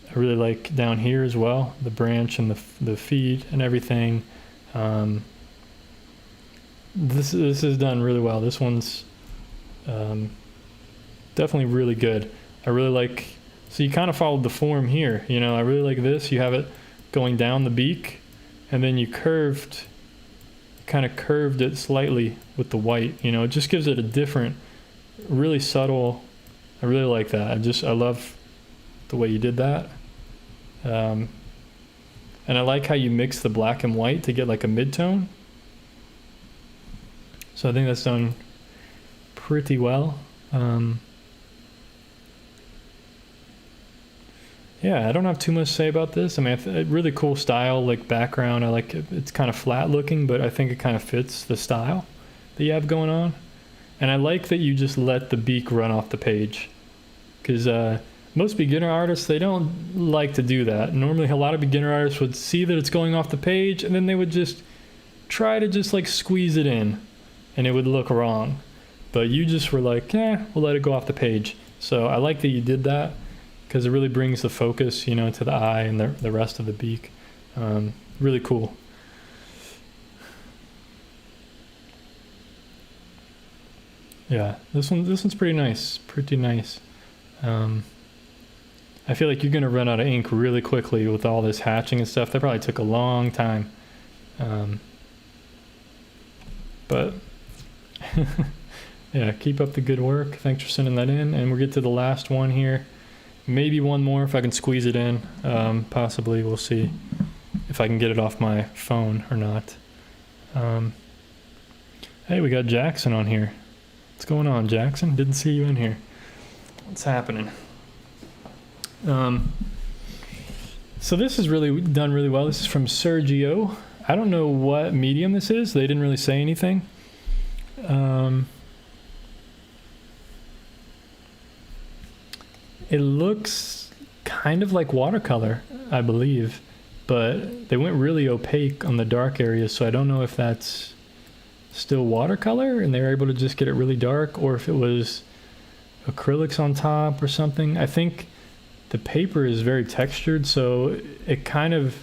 I really like down here as well, the branch and the feet and everything. This is done really well. This one's definitely really good. I really like, so you kind of followed the form here, you know, I really like this. You have it going down the beak, and then you kind of curved it slightly with the white, you know, it just gives it a different, really subtle, I really like that. I love the way you did that. And I like how you mix the black and white to get like a mid-tone. So I think that's done pretty well. Yeah, I don't have too much to say about this. I mean, really cool style, like background. I like it. It's kind of flat looking, but I think it kind of fits the style that you have going on. And I like that you just let the beak run off the page, because most beginner artists, they don't like to do that. Normally, a lot of beginner artists would see that it's going off the page, and then they would just try to just like squeeze it in, and it would look wrong. But you just were like, we'll let it go off the page. So I like that you did that, because it really brings the focus, you know, to the eye and the rest of the beak. Really cool. Yeah, this one's pretty nice. Pretty nice. I feel like you're gonna run out of ink really quickly with all this hatching and stuff. That probably took a long time. But yeah, keep up the good work. Thanks for sending that in. And we'll get to the last one here. Maybe one more if I can squeeze it in. Possibly, we'll see if I can get it off my phone or not. Hey, we got Jackson on here. What's going on, Jackson? Didn't see you in here. What's happening? So this is really done really well. This is from Sergio. I don't know what medium this is. They didn't really say anything. It looks kind of like watercolor, I believe, but they went really opaque on the dark areas, so I don't know if that's still watercolor and they were able to just get it really dark, or if it was acrylics on top or something. I think the paper is very textured, so it kind of,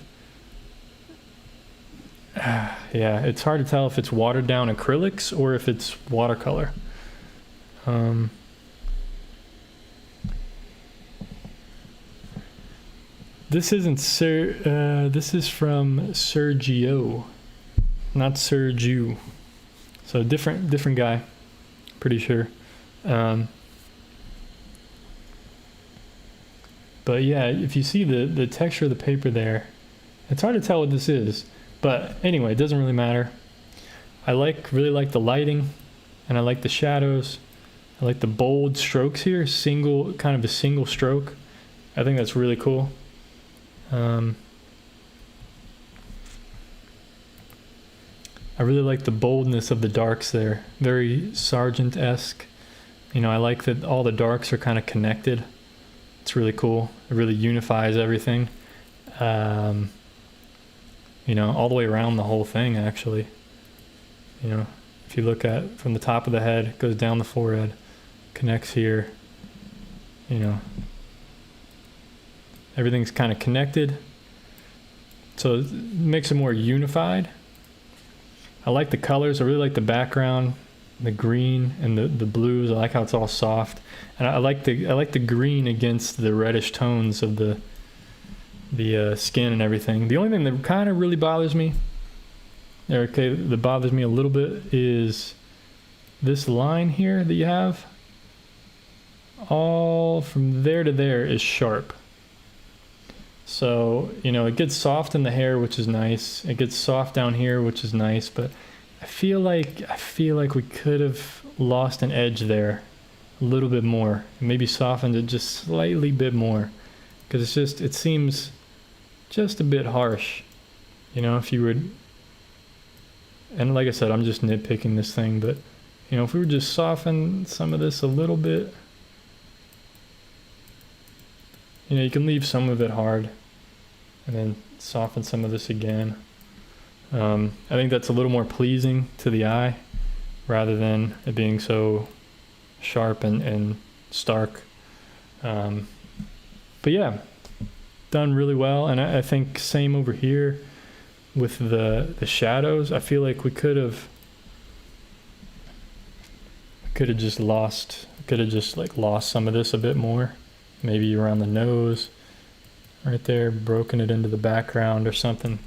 yeah, it's hard to tell if it's watered down acrylics or if it's watercolor. This isn't this is from Sergio, not Sergio. So different guy, pretty sure. But yeah, if you see the texture of the paper there, it's hard to tell what this is. But anyway, it doesn't really matter. I really like the lighting, and I like the shadows. I like the bold strokes here, kind of a single stroke. I think that's really cool. I really like the boldness of the darks there. Very Sargent-esque. You know, I like that all the darks are kind of connected. It's really cool. It really unifies everything. You know, all the way around the whole thing, actually. You know, if you look at from the top of the head, goes down the forehead, connects here. You know, everything's kind of connected. So it makes it more unified. I like the colors. I really like the background, the green and the blues. I like how it's all soft, and I like the green against the reddish tones of the skin and everything. The only thing that kind of really bothers me okay, that bothers me a little bit is this line here that you have. All from there to there is sharp. So, you know, it gets soft in the hair, which is nice. It gets soft down here, which is nice, but I feel like we could have lost an edge there a little bit more. Maybe softened it just slightly bit more, because it seems just a bit harsh. You know, if you would, and like I said, I'm just nitpicking this thing, but you know, if we would just soften some of this a little bit, you know, you can leave some of it hard and then soften some of this again. I think that's a little more pleasing to the eye rather than it being so sharp and stark. But yeah, done really well. And I think same over here with the shadows. I feel like we could have just lost some of this a bit more. Maybe around the nose, right there, broken it into the background or something.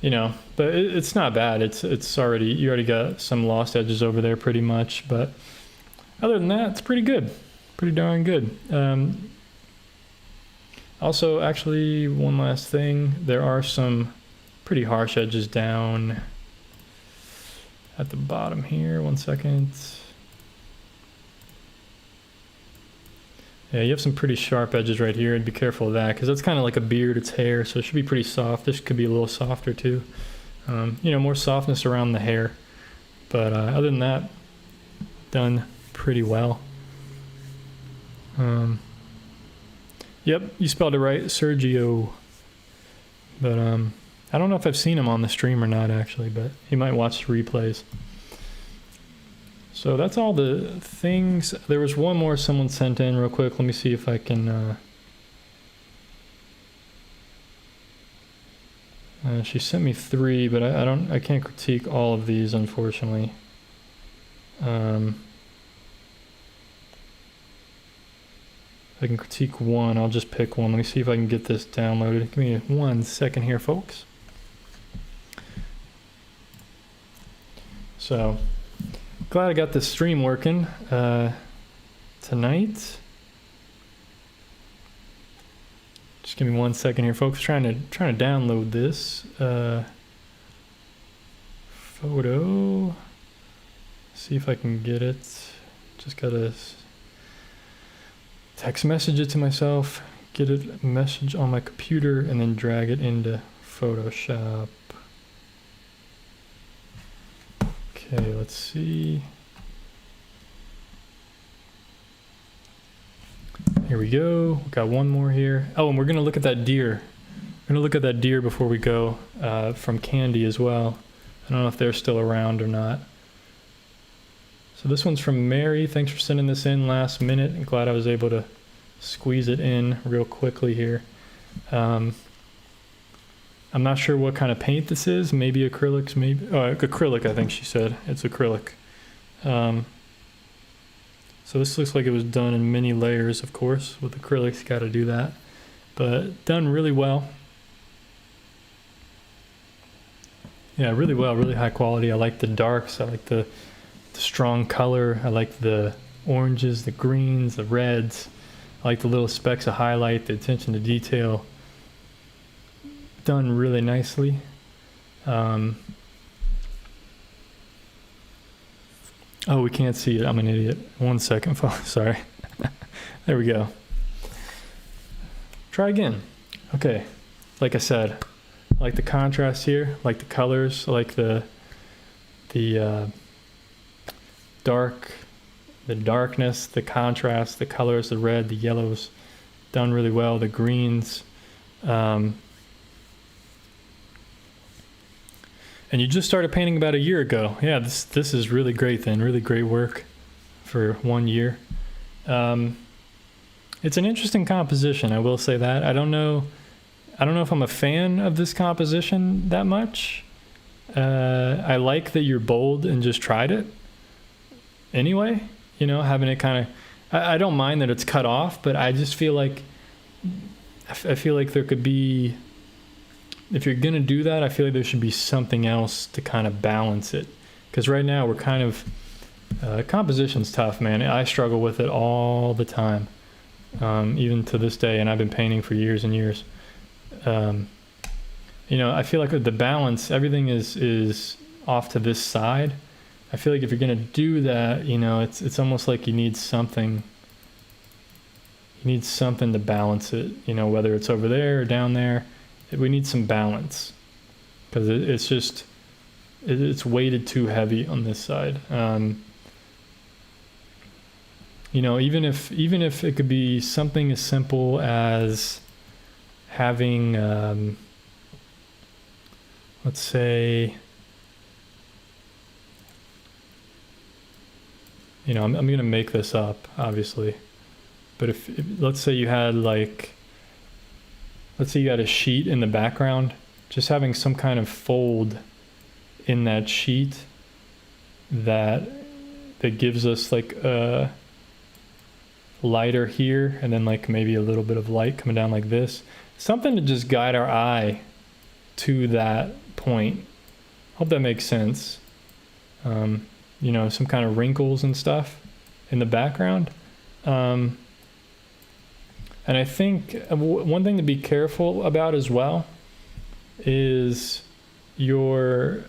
You know, but it's not bad. It's already, you already got some lost edges over there pretty much, but other than that, it's pretty good. Pretty darn good. Also, actually, one last thing, there are some pretty harsh edges down at the bottom here. 1 second. Yeah, you have some pretty sharp edges right here, and be careful of that, because that's kind of like a beard, it's hair, so it should be pretty soft. This could be a little softer too. You know, more softness around the hair. But other than that, done pretty well. Yep, you spelled it right, Sergio. But I don't know if I've seen him on the stream or not, actually, but he might watch the replays. So that's all the things. There was one more someone sent in real quick. Let me see if I can... she sent me 3, but I can't critique all of these, unfortunately. If I can critique one, I'll just pick one. Let me see if I can get this downloaded. Give me 1 second here, folks. So, glad I got this stream working tonight. Just give me 1 second here, folks. Trying to download this photo. See if I can get it. Just gotta text message it to myself, get a message on my computer, and then drag it into Photoshop. Okay, let's see. Here we go. We've got one more here. Oh, and we're gonna look at that deer. We're gonna look at that deer before we go, from Candy as well. I don't know if they're still around or not. So this one's from Mary. Thanks for sending this in last minute. I'm glad I was able to squeeze it in real quickly here. I'm not sure what kind of paint this is. Maybe acrylics, maybe acrylic, I think she said. It's acrylic. So this looks like it was done in many layers, of course. With acrylics, got to do that. But done really well. Yeah, really well, really high quality. I like the darks. I like the strong color. I like the oranges, the greens, the reds. I like the little specks of highlight, the attention to detail. Done really nicely. Oh, we can't see it. I'm an idiot. 1 second, folks. Sorry. There we go. Try again. Okay. Like I said, I like the contrast here. I like the colors. I like the darkness, the contrast, the colors, the red, the yellows. Done really well. The greens. And you just started painting about a year ago. Yeah, this is really great then. Really great work for 1 year. It's an interesting composition, I will say that. I don't know if I'm a fan of this composition that much. I like that you're bold and just tried it anyway. You know, having it kind of... I don't mind that it's cut off, but I just feel like I feel like there could be, if you're gonna do that, I feel like there should be something else to kind of balance it. Because right now we're kind of, composition's tough, man. I struggle with it all the time, even to this day, and I've been painting for years and years. You know, I feel like with the balance, everything is off to this side. I feel like if you're gonna do that, you know, it's almost like you need something. You need something to balance it. You know, whether it's over there or down there, we need some balance, because it's just it's weighted too heavy on this side. You know, even if it could be something as simple as having, let's say, you know, I'm going to make this up, obviously, but if let's say you had like, let's say you had a sheet in the background, just having some kind of fold in that sheet that gives us like a lighter here, and then like maybe a little bit of light coming down like this, something to just guide our eye to that point. Hope that makes sense. You know, some kind of wrinkles and stuff in the background. And I think one thing to be careful about as well is your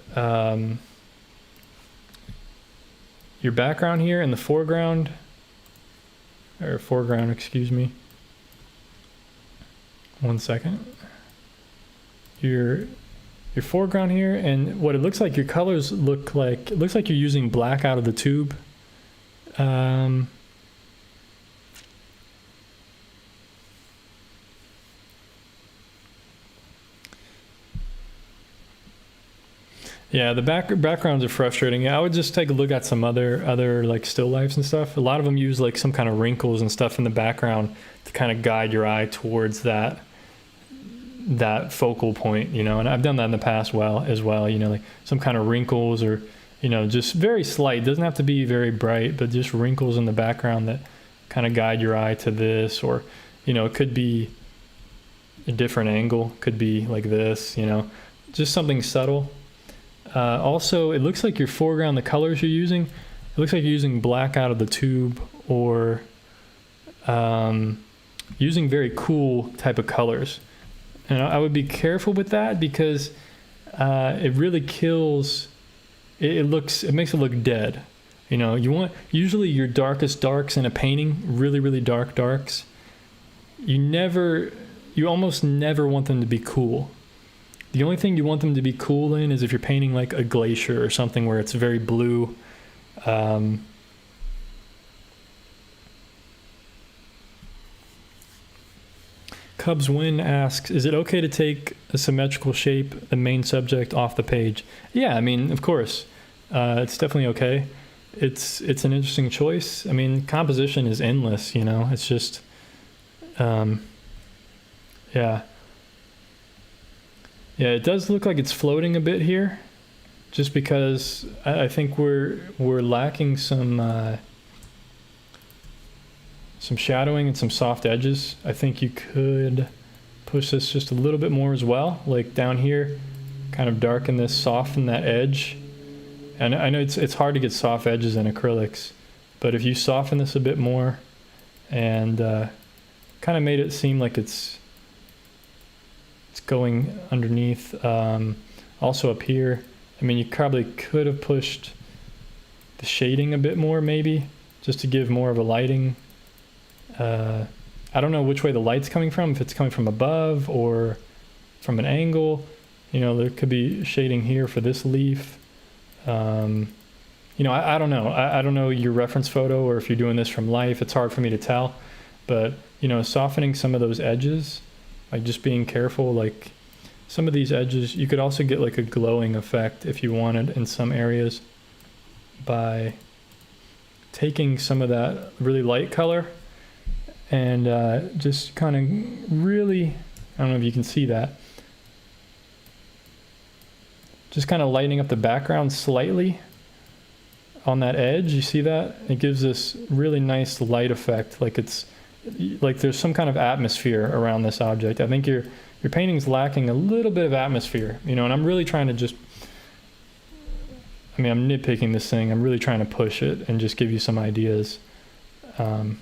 background here in the foreground, excuse me. One second. Your foreground here, and what it looks like your colors look like, it looks like you're using black out of the tube. Yeah, the backgrounds are frustrating. I would just take a look at some other like still lifes and stuff. A lot of them use like some kind of wrinkles and stuff in the background to kind of guide your eye towards that focal point, you know. And I've done that in the past as well, you know, like some kind of wrinkles, or, you know, just very slight, doesn't have to be very bright, but just wrinkles in the background that kind of guide your eye to this. Or, you know, it could be a different angle, could be like this, you know, just something subtle. Also, it looks like your foreground, the colors you're using, it looks like you're using black out of the tube, or using very cool type of colors. And I would be careful with that, because it really kills, it makes it look dead. You know, you want, usually your darkest darks in a painting, really, really dark darks, you almost never want them to be cool. The only thing you want them to be cool in is if you're painting like a glacier or something where it's very blue. Cubs Win asks, is it okay to take a symmetrical shape, the main subject, off the page? Yeah, I mean, of course. It's definitely okay. It's an interesting choice. I mean, composition is endless, you know. It's just, yeah. Yeah, it does look like it's floating a bit here, just because I think we're lacking some shadowing and some soft edges. I think you could push this just a little bit more as well, like down here, kind of darken this, soften that edge. And I know it's hard to get soft edges in acrylics, but if you soften this a bit more and kind of made it seem like it's going underneath. Also up here, I mean, you probably could have pushed the shading a bit more, maybe, just to give more of a lighting. I don't know which way the light's coming from, if it's coming from above or from an angle. You know, there could be shading here for this leaf. You know, I don't know. I don't know your reference photo, or if you're doing this from life. It's hard for me to tell. But, you know, softening some of those edges, like just being careful, like some of these edges, you could also get like a glowing effect if you wanted in some areas by taking some of that really light color and just kind of really, I don't know if you can see that, just kind of lightening up the background slightly on that edge. You see that? It gives this really nice light effect, like it's like there's some kind of atmosphere around this object. I think your painting's lacking a little bit of atmosphere, you know, and I'm really trying to just, I mean, I'm nitpicking this thing. I'm really trying to push it and just give you some ideas. But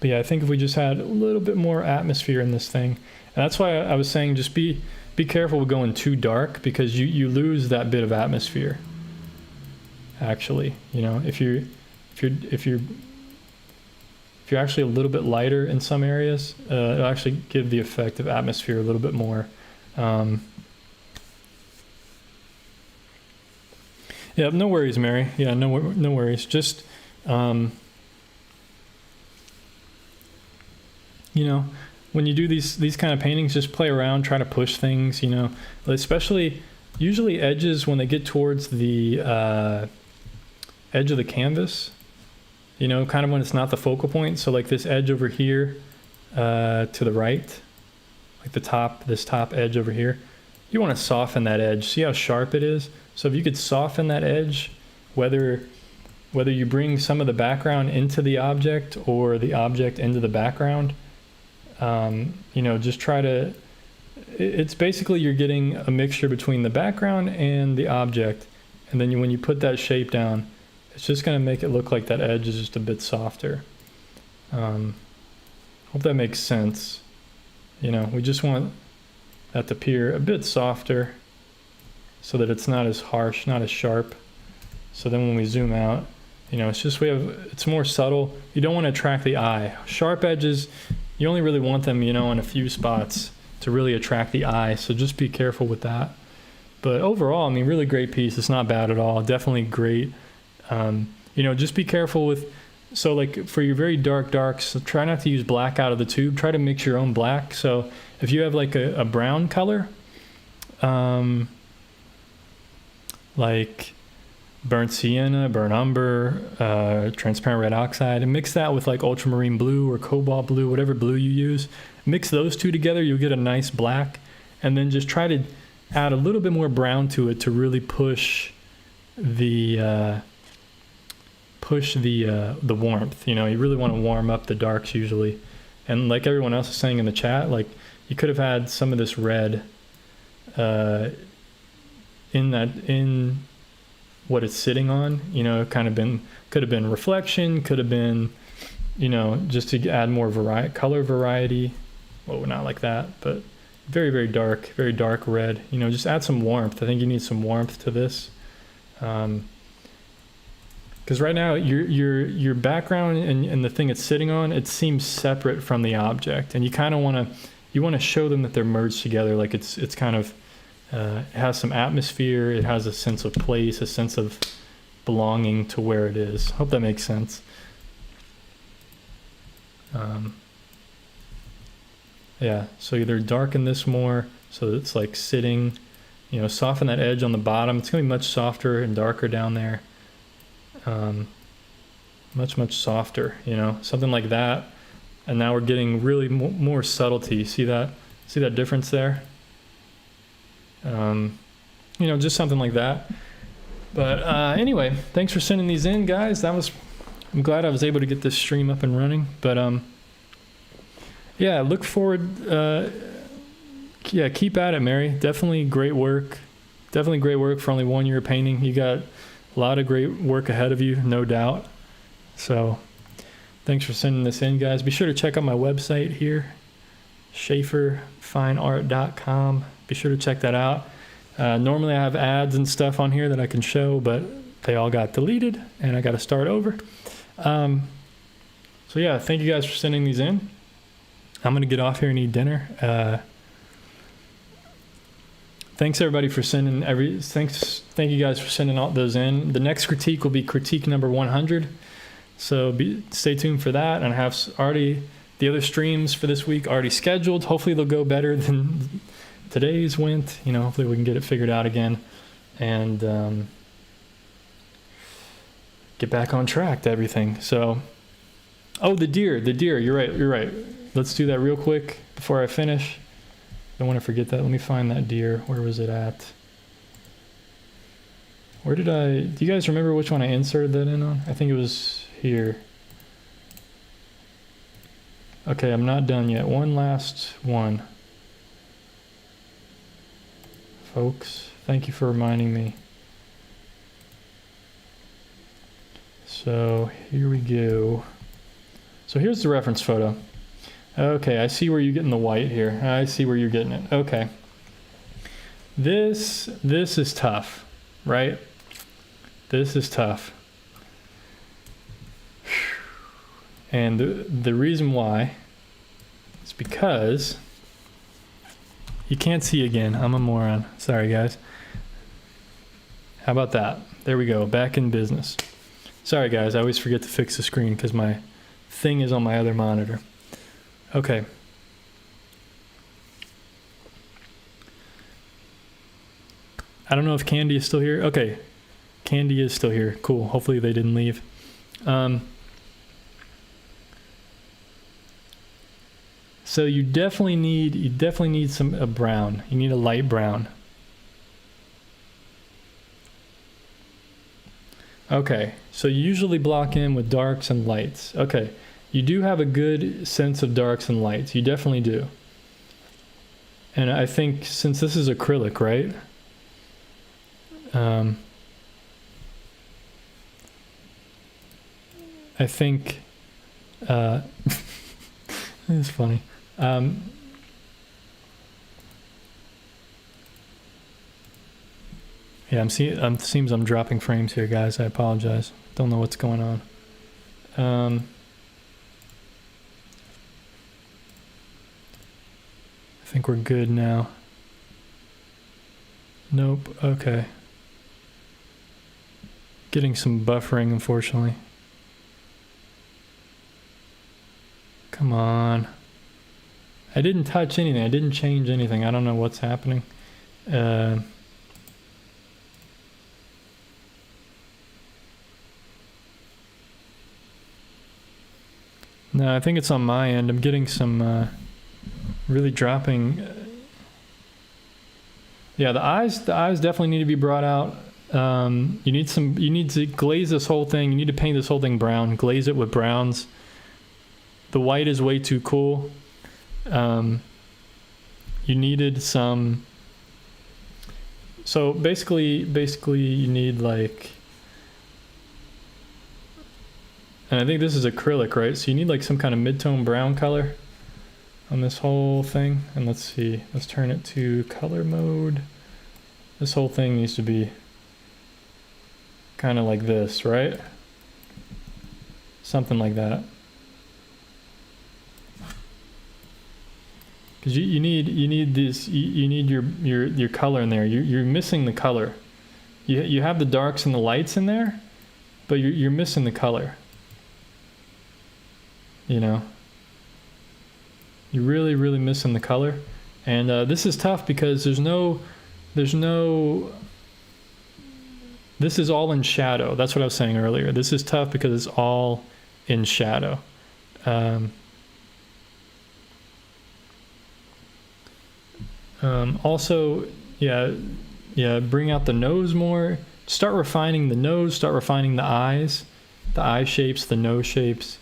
yeah, I think if we just had a little bit more atmosphere in this thing, and that's why I was saying just be careful with going too dark, because you lose that bit of atmosphere. Actually, you know, if you're actually a little bit lighter in some areas, it'll actually give the effect of atmosphere a little bit more. Yeah, no worries, Mary. Yeah, no worries. Just, you know, when you do these kind of paintings, just play around, try to push things, you know, especially usually edges when they get towards the edge of the canvas, you know, kind of when it's not the focal point. So like this edge over here to the right, like this top edge over here, you want to soften that edge. See how sharp it is? So if you could soften that edge, whether you bring some of the background into the object or the object into the background, you know, just try to, it's basically you're getting a mixture between the background and the object. And then when you put that shape down, it's just going to make it look like that edge is just a bit softer. Hope that makes sense. You know, we just want that to appear a bit softer so that it's not as harsh, not as sharp. So then when we zoom out, you know, it's just it's more subtle. You don't want to attract the eye. Sharp edges, you only really want them, you know, in a few spots to really attract the eye. So just be careful with that. But overall, I mean, really great piece. It's not bad at all. Definitely great. You know, just be careful with, so like for your very darks, try not to use black out of the tube. Try to mix your own black. So if you have like a brown color, like burnt sienna, burnt umber, transparent red oxide, and mix that with like ultramarine blue or cobalt blue, whatever blue you use. Mix those two together, you'll get a nice black. And then just try to add a little bit more brown to it to really push the warmth. You know, you really want to warm up the darks usually. And like everyone else is saying in the chat, like you could have had some of this red in what it's sitting on, you know, could have been reflection, could have been, you know, just to add more color variety. Well, not like that, but very, very dark red, you know, just add some warmth. I think you need some warmth to this. Because right now your background and the thing it's sitting on, it seems separate from the object, and you kind of want to show them that they're merged together. Like it's kind of it has some atmosphere, it has a sense of place, a sense of belonging to where it is. Hope that makes sense. Yeah, so either darken this more so that it's like sitting, you know, soften that edge on the bottom. It's gonna be much softer and darker down there. Much softer, you know, something like that. And now we're getting really more subtlety. See that difference there? You know, just something like that. But anyway, thanks for sending these in, guys. I'm glad I was able to get this stream up and running. But yeah, look forward. Yeah, keep at it, Mary. Definitely great work. Definitely great work for only 1 year painting. You got a lot of great work ahead of you, no doubt. So thanks for sending this in, guys. Be sure to check out my website here, SchaeferFineArt.com. Be sure to check that out. Normally I have ads and stuff on here that I can show, but they all got deleted and I got to start over. So yeah, thank you guys for sending these in. I'm going to get off here and eat dinner. Thanks everybody for sending thank you guys for sending all those in. The next critique will be critique number 100. So stay tuned for that. And I have already the other streams for this week already scheduled. Hopefully they'll go better than today's went. You know, hopefully we can get it figured out again and get back on track to everything. So, oh, the deer, you're right. Let's do that real quick before I finish. Don't want to forget that. Let me find that deer. Where was it at? Do you guys remember which one I inserted that in on? I think it was here. Okay, I'm not done yet. One last one. Folks, thank you for reminding me. So here we go. So here's the reference photo. Okay, I see where you're getting the white here. I see where you're getting it. Okay. This is tough, right? This is tough. And the reason why is because you can't see again. I'm a moron. Sorry, guys. How about that? There we go. Back in business. Sorry, guys. I always forget to fix the screen because my thing is on my other monitor. Okay. I don't know if Candy is still here. Okay. Candy is still here. Cool. Hopefully they didn't leave. So you definitely need a brown. You need a light brown. Okay, so you usually block in with darks and lights. Okay, you do have a good sense of darks and lights. You definitely do. And I think since this is acrylic, right? I think it's funny. Yeah, seems I'm dropping frames here, guys. I apologize. Don't know what's going on. I think we're good now. Nope. Okay. Getting some buffering, unfortunately. Come on. I didn't touch anything. I didn't change anything. I don't know what's happening. No, I think it's on my end. I'm getting some really dropping. Yeah, the eyes definitely need to be brought out. You need to glaze this whole thing. You need to paint this whole thing brown. Glaze it with browns. The white is way too cool. You needed some. So basically you need like, and I think this is acrylic, right? So you need like some kind of mid-tone brown color on this whole thing. And let's see, let's turn it to color mode. This whole thing needs to be kind of like this, right? Something like that. Because you need this, you need your color in there. You're missing the color. You have the darks and the lights in there, but you're missing the color. You know, you're really missing the color, and this is tough because there's no. This is all in shadow. That's what I was saying earlier. This is tough because it's all in shadow. Also, yeah, bring out the nose more. Start refining the nose, start refining the eyes, the eye shapes, the nose shapes,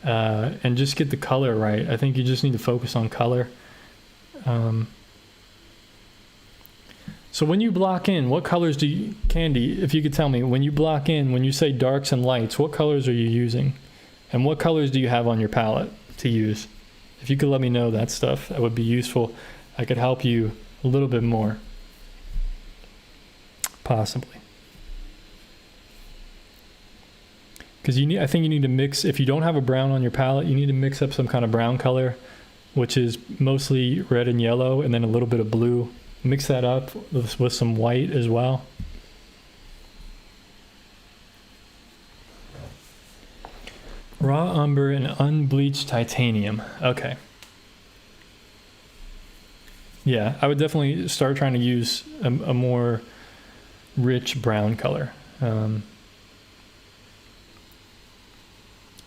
and just get the color right. I think you just need to focus on color. So when you block in, what colors do you, Candy, if you could tell me, when you block in, when you say darks and lights, what colors are you using? And what colors do you have on your palette to use? If you could let me know that stuff, that would be useful. I could help you a little bit more, possibly. Because I think you need to mix, if you don't have a brown on your palette, you need to mix up some kind of brown color, which is mostly red and yellow, and then a little bit of blue. Mix that up with some white as well. Raw umber and unbleached titanium. Okay. Yeah, I would definitely start trying to use a more rich brown color.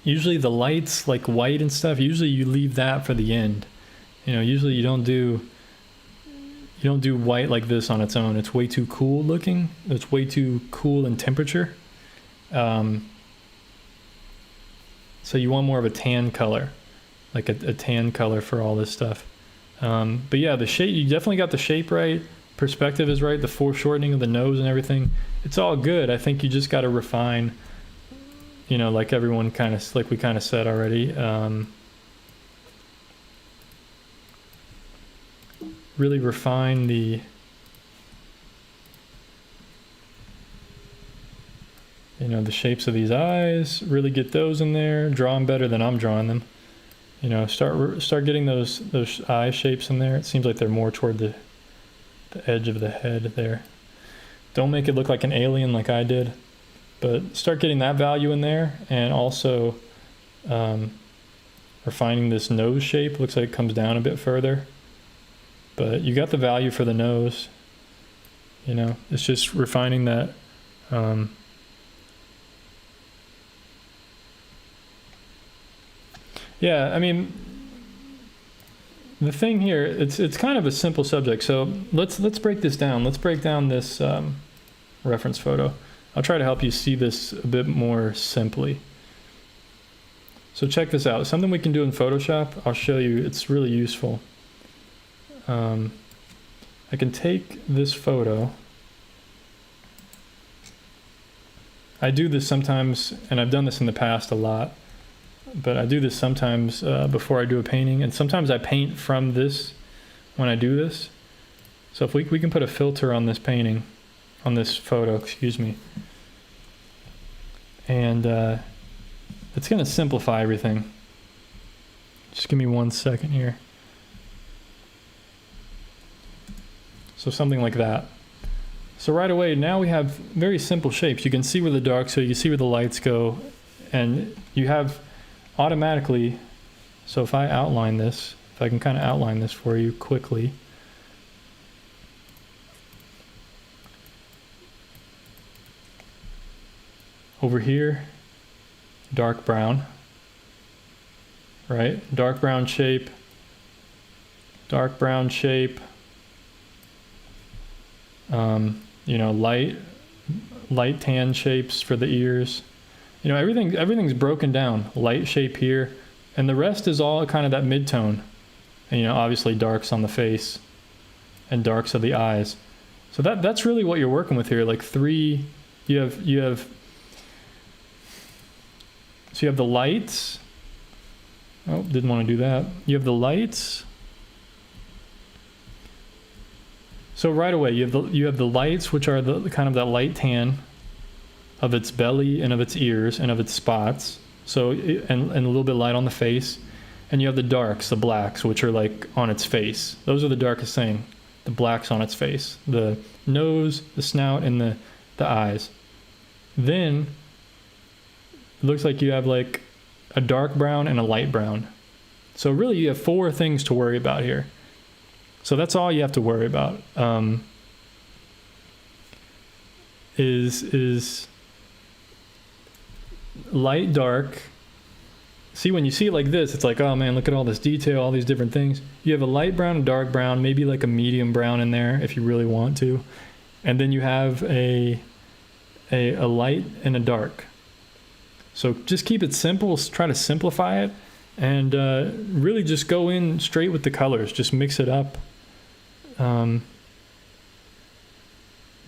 Usually the lights, like white and stuff, usually you leave that for the end. You know, usually you don't do white like this on its own. It's way too cool looking. It's way too cool in temperature. So you want more of a tan color. like a tan color for all this stuff. But yeah, the shape, you definitely got the shape right. Perspective is right. The foreshortening of the nose and everything. It's all good. I think you just got to refine, you know, like everyone kind of, like we kind of said already. Really refine the, you know, the shapes of these eyes, really get those in there, draw them better than I'm drawing them. You know, start getting those eye shapes in there. It seems like they're more toward the edge of the head there. Don't make it look like an alien like I did, but start getting that value in there, and also refining this nose shape. Looks like it comes down a bit further, but you got the value for the nose. You know, it's just refining that. Yeah, I mean, the thing here, it's kind of a simple subject. So let's break this down. Let's break down this reference photo. I'll try to help you see this a bit more simply. So check this out. Something we can do in Photoshop. I'll show you. It's really useful. I can take this photo. I do this sometimes, and I've done this in the past a lot. But I do this sometimes before I do a painting, and sometimes I paint from this when I do this. So if we can put a filter on this painting, on this photo, excuse me, and it's going to simplify everything. Just give me 1 second here. So something like that. So right away, now we have very simple shapes. You can see where the dark, so you see where the lights go, and you have automatically, so if I outline this, if I can kind of outline this for you quickly. Over here, dark brown, right? Dark brown shape, dark brown shape, you know, light tan shapes for the ears. You know, everything's broken down. Light shape here, and the rest is all kind of that mid-tone. And, you know, obviously darks on the face and darks of the eyes. So that's really what you're working with here. Like three, you have the lights. Oh, didn't want to do that. You have the lights. So right away, you have the lights, which are the kind of that light tan of its belly and of its ears and of its spots. So, and a little bit light on the face. And you have the darks, the blacks, which are like on its face. Those are the darkest thing. The blacks on its face. The nose, the snout, and the eyes. Then, it looks like you have like a dark brown and a light brown. So really you have 4 things to worry about here. So that's all you have to worry about. Is light, dark. See, when you see it like this, it's like, oh man, look at all this detail, all these different things. You have a light brown, a dark brown, maybe like a medium brown in there if you really want to. And then you have a light and a dark. So just keep it simple, try to simplify it, and really just go in straight with the colors. Just mix it up. You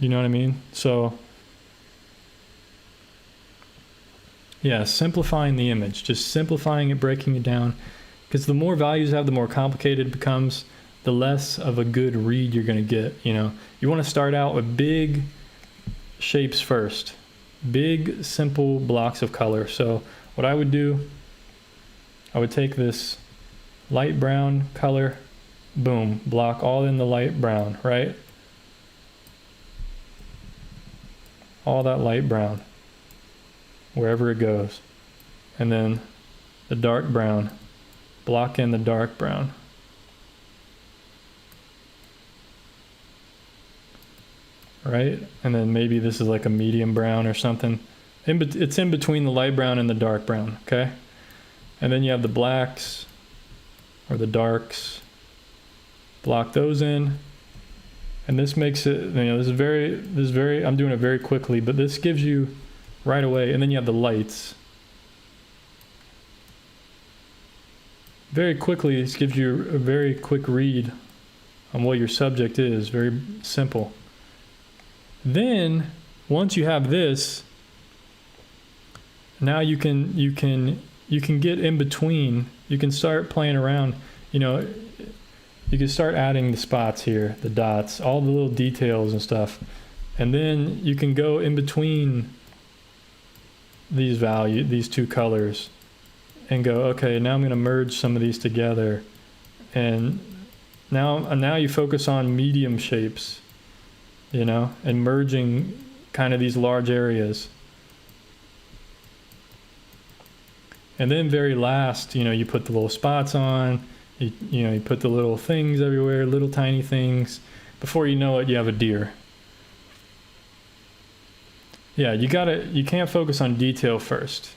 know what I mean? So yeah, simplifying the image, just simplifying it, breaking it down, because the more values you have, the more complicated it becomes, the less of a good read you're going to get. You know, you want to start out with big shapes first, big simple blocks of color. So what I would do, I would take this light brown color, boom, block all in the light brown, right? All that light brown, wherever it goes. And then the dark brown, block in the dark brown. Right? And then maybe this is like a medium brown or something. It's in between the light brown and the dark brown, okay? And then you have the blacks or the darks. Block those in. And this makes it, you know, this is very, I'm doing it very quickly, but this gives you right away. And then you have the lights. very quickly, this gives you a very quick read on what your subject is. Very simple. Then, once you have this, now you can get in between. You can start playing around. You know, you can start adding the spots here, the dots, all the little details and stuff. And then you can go in between these two colors and go, okay, now I'm going to merge some of these together. And now you focus on medium shapes, you know, and merging kind of these large areas. And then very last, you know, you put the little spots on, you put the little things everywhere, little tiny things. Before you know it, you have a deer. Yeah, you can't focus on detail first.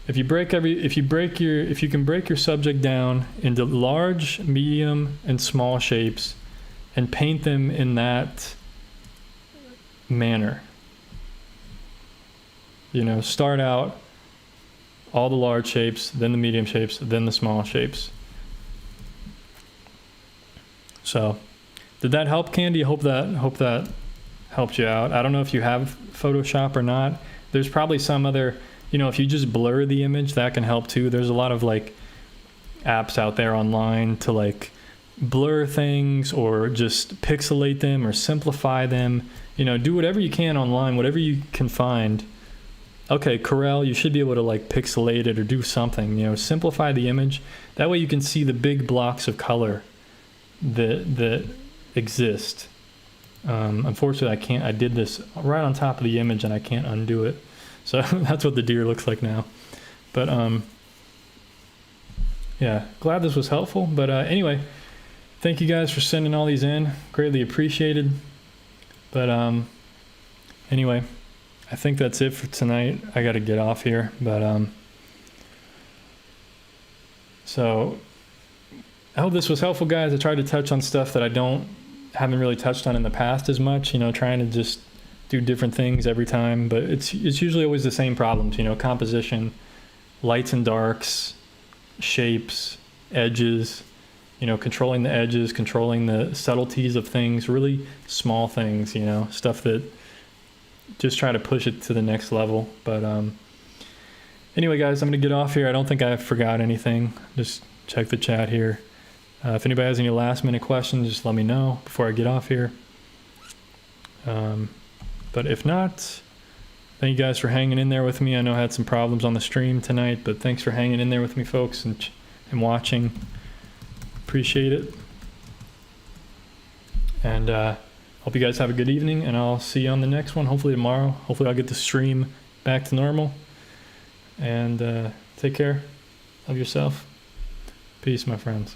If you can break your subject down into large, medium, and small shapes and paint them in that manner. You know, start out all the large shapes, then the medium shapes, then the small shapes. So, did that help, Candy? I hope that helped you out. I don't know if you have Photoshop or not. There's probably some other, you know, if you just blur the image, that can help too. There's a lot of like apps out there online to like blur things or just pixelate them or simplify them. You know, do whatever you can online, whatever you can find. Okay, Corel, you should be able to like pixelate it or do something, you know, simplify the image. That way you can see the big blocks of color that exist. Unfortunately, I did this right on top of the image and I can't undo it. So that's what the deer looks like now. But yeah, glad this was helpful. But anyway, thank you guys for sending all these in. Greatly appreciated. But anyway, I think that's it for tonight. I got to get off here, but so I hope this was helpful, guys. I tried to touch on stuff that I haven't really touched on in the past as much. You know, trying to just do different things every time, but it's usually always the same problems. You know, composition, lights and darks, shapes, edges. You know, controlling the edges, controlling the subtleties of things, really small things. You know, stuff that. Just try to push it to the next level. But anyway, guys, I'm going to get off here. I don't think I forgot anything. Just check the chat here. If anybody has any last minute questions, just let me know before I get off here. But if not, thank you guys for hanging in there with me. I know I had some problems on the stream tonight, but thanks for hanging in there with me, folks, and watching. Appreciate it. And hope you guys have a good evening, and I'll see you on the next one, hopefully tomorrow. Hopefully I'll get the stream back to normal. And take care of yourself. Peace, my friends.